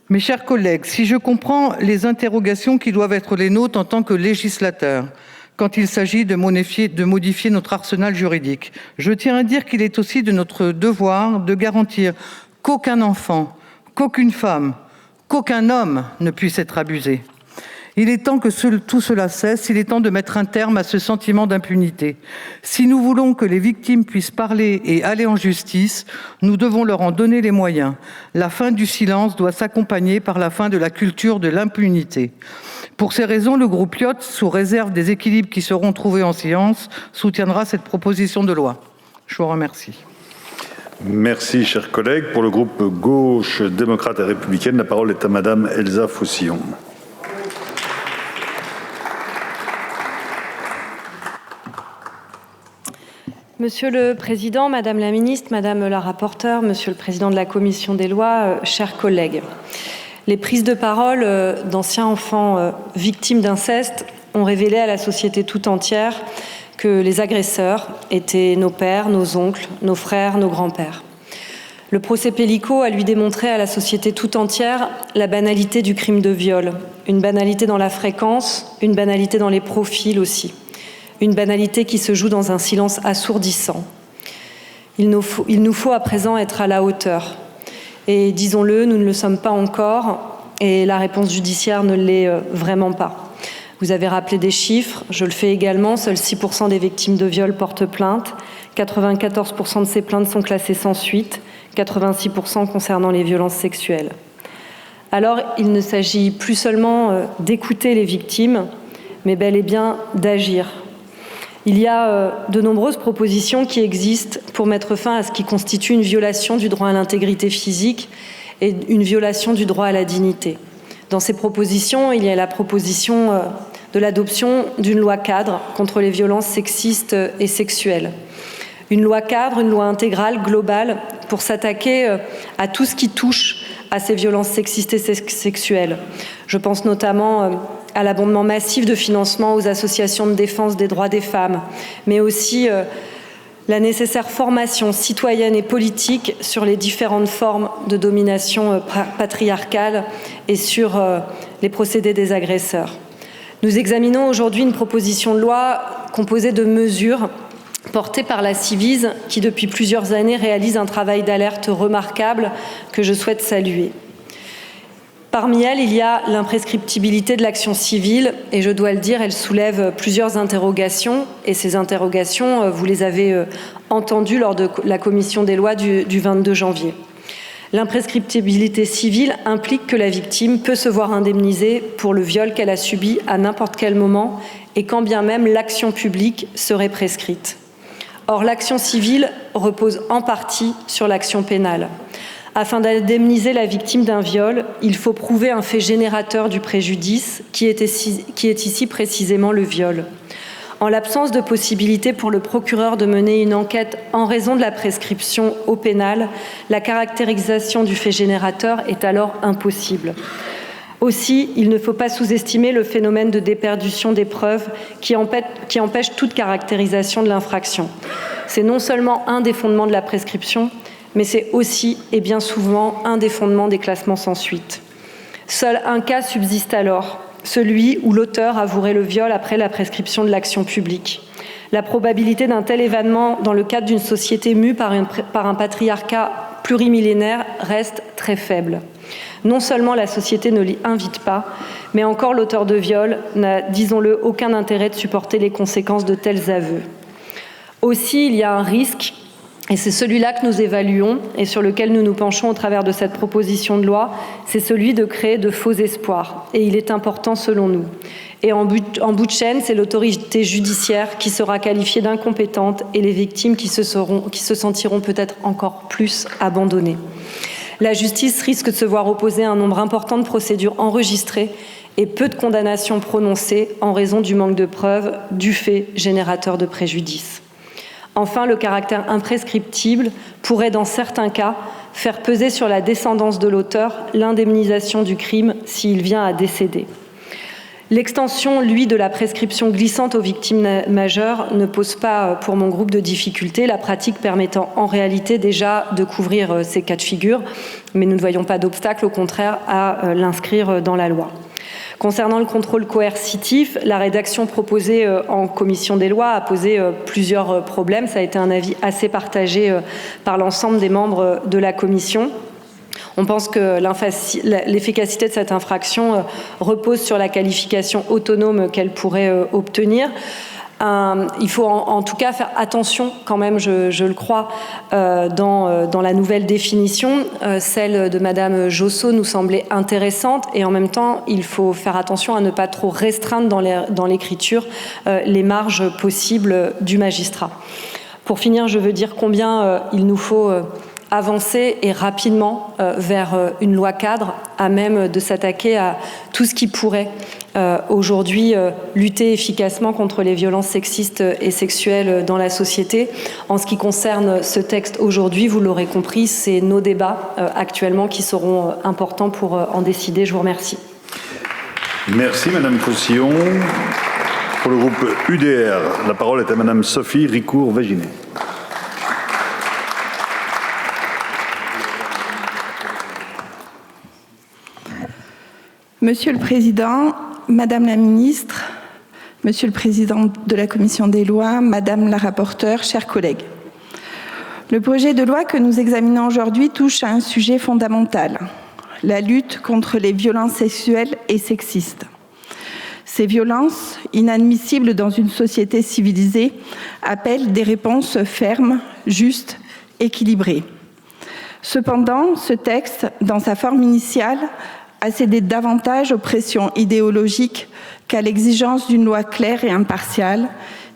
Mes chers collègues, si je comprends les interrogations qui doivent être les nôtres en tant que législateurs, quand il s'agit de modifier notre arsenal juridique, je tiens à dire qu'il est aussi de notre devoir de garantir qu'aucun enfant, qu'aucune femme, qu'aucun homme ne puisse être abusé. Il est temps que tout cela cesse, il est temps de mettre un terme à ce sentiment d'impunité. Si nous voulons que les victimes puissent parler et aller en justice, nous devons leur en donner les moyens. La fin du silence doit s'accompagner par la fin de la culture de l'impunité. Pour ces raisons, le groupe LIOT, sous réserve des équilibres qui seront trouvés en séance, soutiendra cette proposition de loi. Je vous remercie. Merci, chers collègues. Pour le groupe Gauche démocrate et républicaine, la parole est à Madame Elsa Faucillon. Monsieur le Président, Madame la Ministre, Madame la Rapporteure, Monsieur le Président de la Commission des lois, chers collègues. Les prises de parole d'anciens enfants victimes d'inceste ont révélé à la société tout entière que les agresseurs étaient nos pères, nos oncles, nos frères, nos grands-pères. Le procès Pellicot a lui démontré à la société tout entière la banalité du crime de viol, une banalité dans la fréquence, une banalité dans les profils aussi, une banalité qui se joue dans un silence assourdissant. Il nous faut à présent être à la hauteur. Et disons-le, nous ne le sommes pas encore, et la réponse judiciaire ne l'est vraiment pas. Vous avez rappelé des chiffres, je le fais également, seuls 6% des victimes de viol portent plainte, 94% de ces plaintes sont classées sans suite, 86% concernant les violences sexuelles. Alors, il ne s'agit plus seulement d'écouter les victimes, mais bel et bien d'agir. Il y a de nombreuses propositions qui existent pour mettre fin à ce qui constitue une violation du droit à l'intégrité physique et une violation du droit à la dignité. Dans ces propositions, il y a la proposition de l'adoption d'une loi cadre contre les violences sexistes et sexuelles. Une loi cadre, une loi intégrale, globale, pour s'attaquer à tout ce qui touche à ces violences sexistes et sexuelles. Je pense notamment à l'abondement massif de financement aux associations de défense des droits des femmes, mais aussi la nécessaire formation citoyenne et politique sur les différentes formes de domination patriarcale et sur les procédés des agresseurs. Nous examinons aujourd'hui une proposition de loi composée de mesures portée par la Civise, qui depuis plusieurs années réalise un travail d'alerte remarquable que je souhaite saluer. Parmi elles, il y a l'imprescriptibilité de l'action civile, et je dois le dire, elle soulève plusieurs interrogations, et ces interrogations, vous les avez entendues lors de la commission des lois du 22 janvier. L'imprescriptibilité civile implique que la victime peut se voir indemnisée pour le viol qu'elle a subi à n'importe quel moment et quand bien même l'action publique serait prescrite. Or, l'action civile repose en partie sur l'action pénale. Afin d'indemniser la victime d'un viol, il faut prouver un fait générateur du préjudice qui est ici précisément le viol. En l'absence de possibilité pour le procureur de mener une enquête en raison de la prescription au pénal, la caractérisation du fait générateur est alors impossible. Aussi, il ne faut pas sous-estimer le phénomène de déperdition des preuves qui empêche toute caractérisation de l'infraction. C'est non seulement un des fondements de la prescription, mais c'est aussi et bien souvent un des fondements des classements sans suite. Seul un cas subsiste alors, celui où l'auteur avouerait le viol après la prescription de l'action publique. La probabilité d'un tel événement dans le cadre d'une société mue par un patriarcat plurimillénaire reste très faible. Non seulement la société ne l'y invite pas, mais encore l'auteur de viol n'a, disons-le, aucun intérêt de supporter les conséquences de tels aveux. Aussi, il y a un risque, et c'est celui-là que nous évaluons et sur lequel nous nous penchons au travers de cette proposition de loi, c'est celui de créer de faux espoirs. Et il est important selon nous. Et en bout de chaîne, c'est l'autorité judiciaire qui sera qualifiée d'incompétente et les victimes qui se sentiront peut-être encore plus abandonnées. La justice risque de se voir opposer un nombre important de procédures enregistrées et peu de condamnations prononcées en raison du manque de preuves du fait générateur de préjudice. Enfin, le caractère imprescriptible pourrait, dans certains cas, faire peser sur la descendance de l'auteur l'indemnisation du crime s'il vient à décéder. L'extension, lui, de la prescription glissante aux victimes majeures ne pose pas, pour mon groupe, de difficultés, la pratique permettant en réalité déjà de couvrir ces cas de figure, mais nous ne voyons pas d'obstacle, au contraire, à l'inscrire dans la loi. Concernant le contrôle coercitif, la rédaction proposée en commission des lois a posé plusieurs problèmes. Ça a été un avis assez partagé par l'ensemble des membres de la commission. On pense que l'efficacité de cette infraction repose sur la qualification autonome qu'elle pourrait obtenir. Il faut en tout cas faire attention quand même, je le crois, dans la nouvelle définition. Celle de Madame Josso nous semblait intéressante et en même temps, il faut faire attention à ne pas trop restreindre dans l'écriture les marges possibles du magistrat. Pour finir, je veux dire combien il nous faut avancer et rapidement vers une loi cadre à même de s'attaquer à tout ce qui pourrait aujourd'hui lutter efficacement contre les violences sexistes et sexuelles dans la société. En ce qui concerne ce texte aujourd'hui, vous l'aurez compris, c'est nos débats actuellement qui seront importants pour en décider. Je vous remercie. Merci Madame Faucillon. Pour le groupe UDR, la parole est à Madame Sophie Ricourt-Vaginet. Monsieur le Président, Madame la Ministre, Monsieur le Président de la Commission des lois, Madame la rapporteure, chers collègues. Le projet de loi que nous examinons aujourd'hui touche à un sujet fondamental, la lutte contre les violences sexuelles et sexistes. Ces violences, inadmissibles dans une société civilisée, appellent des réponses fermes, justes, équilibrées. Cependant, ce texte, dans sa forme initiale, a cédé davantage aux pressions idéologiques qu'à l'exigence d'une loi claire et impartiale,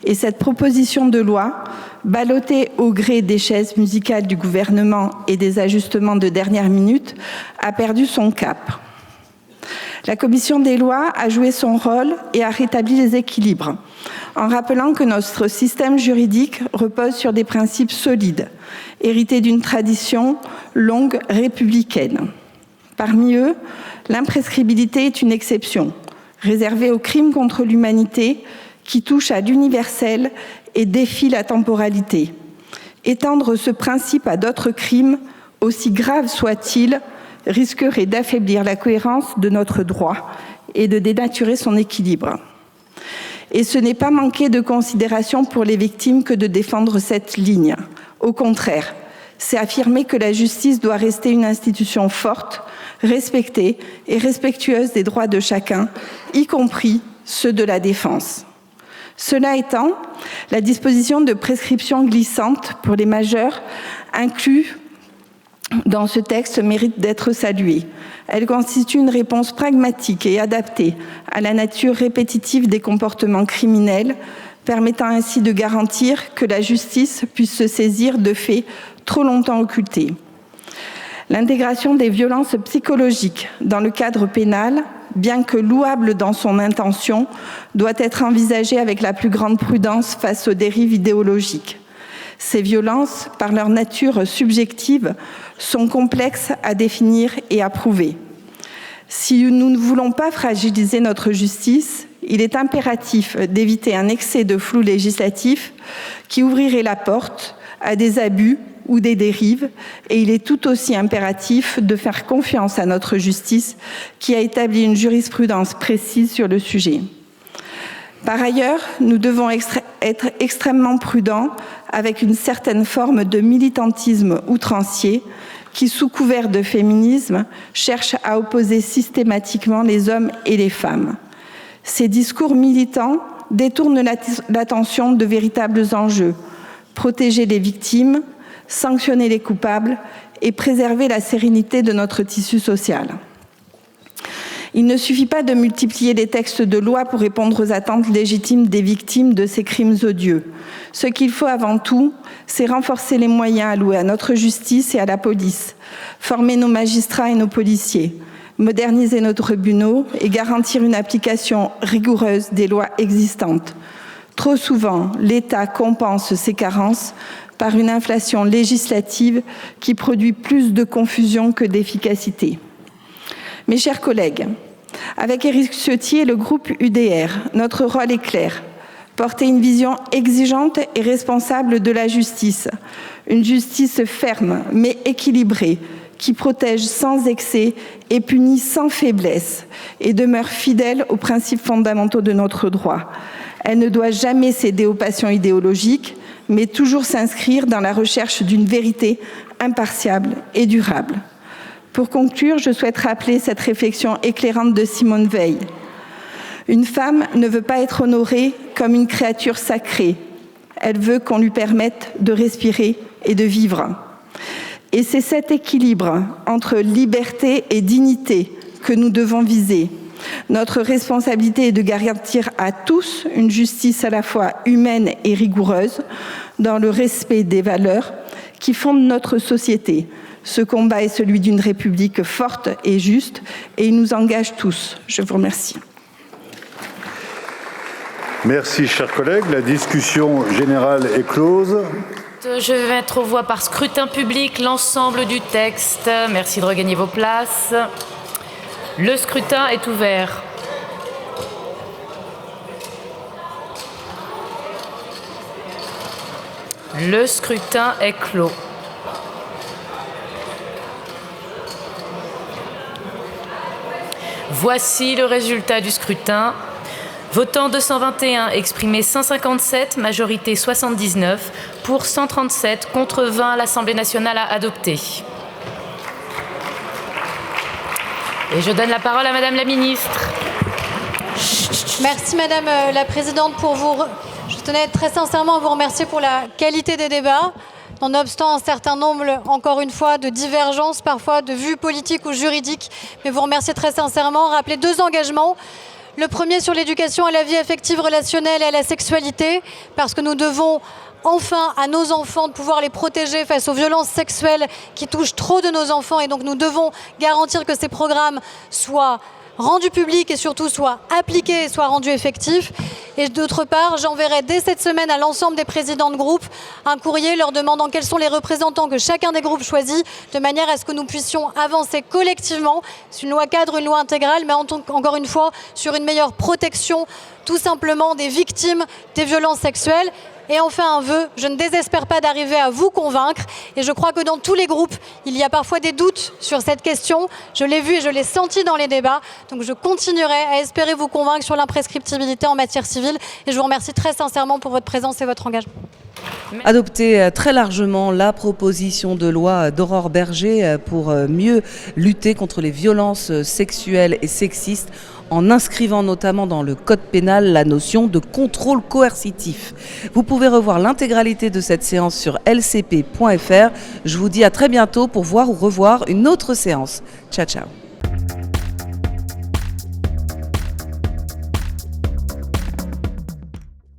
et cette proposition de loi, ballottée au gré des chaises musicales du gouvernement et des ajustements de dernière minute, a perdu son cap. La Commission des lois a joué son rôle et a rétabli les équilibres, en rappelant que notre système juridique repose sur des principes solides, hérités d'une tradition longue républicaine. Parmi eux, l'imprescriptibilité est une exception, réservée aux crimes contre l'humanité qui touchent à l'universel et défient la temporalité. Étendre ce principe à d'autres crimes, aussi graves soient-ils, risquerait d'affaiblir la cohérence de notre droit et de dénaturer son équilibre. Et ce n'est pas manquer de considération pour les victimes que de défendre cette ligne. Au contraire, c'est affirmer que la justice doit rester une institution forte, respectée et respectueuse des droits de chacun, y compris ceux de la défense. Cela étant, la disposition de prescription glissante pour les majeurs inclut dans ce texte mérite d'être saluée. Elle constitue une réponse pragmatique et adaptée à la nature répétitive des comportements criminels, permettant ainsi de garantir que la justice puisse se saisir de faits trop longtemps occultés. L'intégration des violences psychologiques dans le cadre pénal, bien que louable dans son intention, doit être envisagée avec la plus grande prudence face aux dérives idéologiques. Ces violences, par leur nature subjective, sont complexes à définir et à prouver. Si nous ne voulons pas fragiliser notre justice, il est impératif d'éviter un excès de flou législatif qui ouvrirait la porte à des abus ou des dérives, et il est tout aussi impératif de faire confiance à notre justice qui a établi une jurisprudence précise sur le sujet. Par ailleurs, nous devons être extrêmement prudents avec une certaine forme de militantisme outrancier qui, sous couvert de féminisme, cherche à opposer systématiquement les hommes et les femmes. Ces discours militants détournent l'attention de véritables enjeux: protéger les victimes, sanctionner les coupables et préserver la sérénité de notre tissu social. Il ne suffit pas de multiplier les textes de loi pour répondre aux attentes légitimes des victimes de ces crimes odieux. Ce qu'il faut avant tout, c'est renforcer les moyens alloués à notre justice et à la police, former nos magistrats et nos policiers, moderniser nos tribunaux et garantir une application rigoureuse des lois existantes. Trop souvent, l'État compense ces carences par une inflation législative qui produit plus de confusion que d'efficacité. Mes chers collègues, avec Éric Ciotti et le groupe UDR, notre rôle est clair: porter une vision exigeante et responsable de la justice, une justice ferme mais équilibrée, qui protège sans excès et punit sans faiblesse et demeure fidèle aux principes fondamentaux de notre droit. Elle ne doit jamais céder aux passions idéologiques, mais toujours s'inscrire dans la recherche d'une vérité impartiale et durable. Pour conclure, je souhaite rappeler cette réflexion éclairante de Simone Veil. Une femme ne veut pas être honorée comme une créature sacrée. Elle veut qu'on lui permette de respirer et de vivre. Et c'est cet équilibre entre liberté et dignité que nous devons viser. Notre responsabilité est de garantir à tous une justice à la fois humaine et rigoureuse, dans le respect des valeurs qui fondent notre société. Ce combat est celui d'une République forte et juste, et il nous engage tous. Je vous remercie. Merci, chers collègues. La discussion générale est close. Je vais mettre aux voix par scrutin public l'ensemble du texte. Merci de regagner vos places. Le scrutin est ouvert. Le scrutin est clos. Voici le résultat du scrutin. Votant 221, exprimé 157, majorité 79, pour 137, contre 20, l'Assemblée nationale a adopté. Et je donne la parole à Madame la Ministre. Merci Madame la Présidente je tenais très sincèrement à vous remercier pour la qualité des débats. Nonobstant un certain nombre, encore une fois, de divergences, parfois de vues politiques ou juridiques, mais vous remercier très sincèrement, rappeler 2 engagements. Le premier sur l'éducation à la vie affective, relationnelle et à la sexualité, parce que nous devons enfin à nos enfants de pouvoir les protéger face aux violences sexuelles qui touchent trop de nos enfants, et donc nous devons garantir que ces programmes soient rendus publics et surtout soient appliqués et soient rendus effectifs. Et d'autre part, j'enverrai dès cette semaine à l'ensemble des présidents de groupe un courrier leur demandant quels sont les représentants que chacun des groupes choisit, de manière à ce que nous puissions avancer collectivement. C'est une loi cadre, une loi intégrale, mais encore une fois, sur une meilleure protection tout simplement des victimes des violences sexuelles. Et enfin un vœu, je ne désespère pas d'arriver à vous convaincre, et je crois que dans tous les groupes, il y a parfois des doutes sur cette question. Je l'ai vu et je l'ai senti dans les débats, donc je continuerai à espérer vous convaincre sur l'imprescriptibilité en matière civile, et je vous remercie très sincèrement pour votre présence et votre engagement. Adopter très largement la proposition de loi d'Aurore Bergé pour mieux lutter contre les violences sexuelles et sexistes en inscrivant notamment dans le code pénal la notion de contrôle coercitif. Vous pouvez revoir l'intégralité de cette séance sur lcp.fr. Je vous dis à très bientôt pour voir ou revoir une autre séance. Ciao, ciao.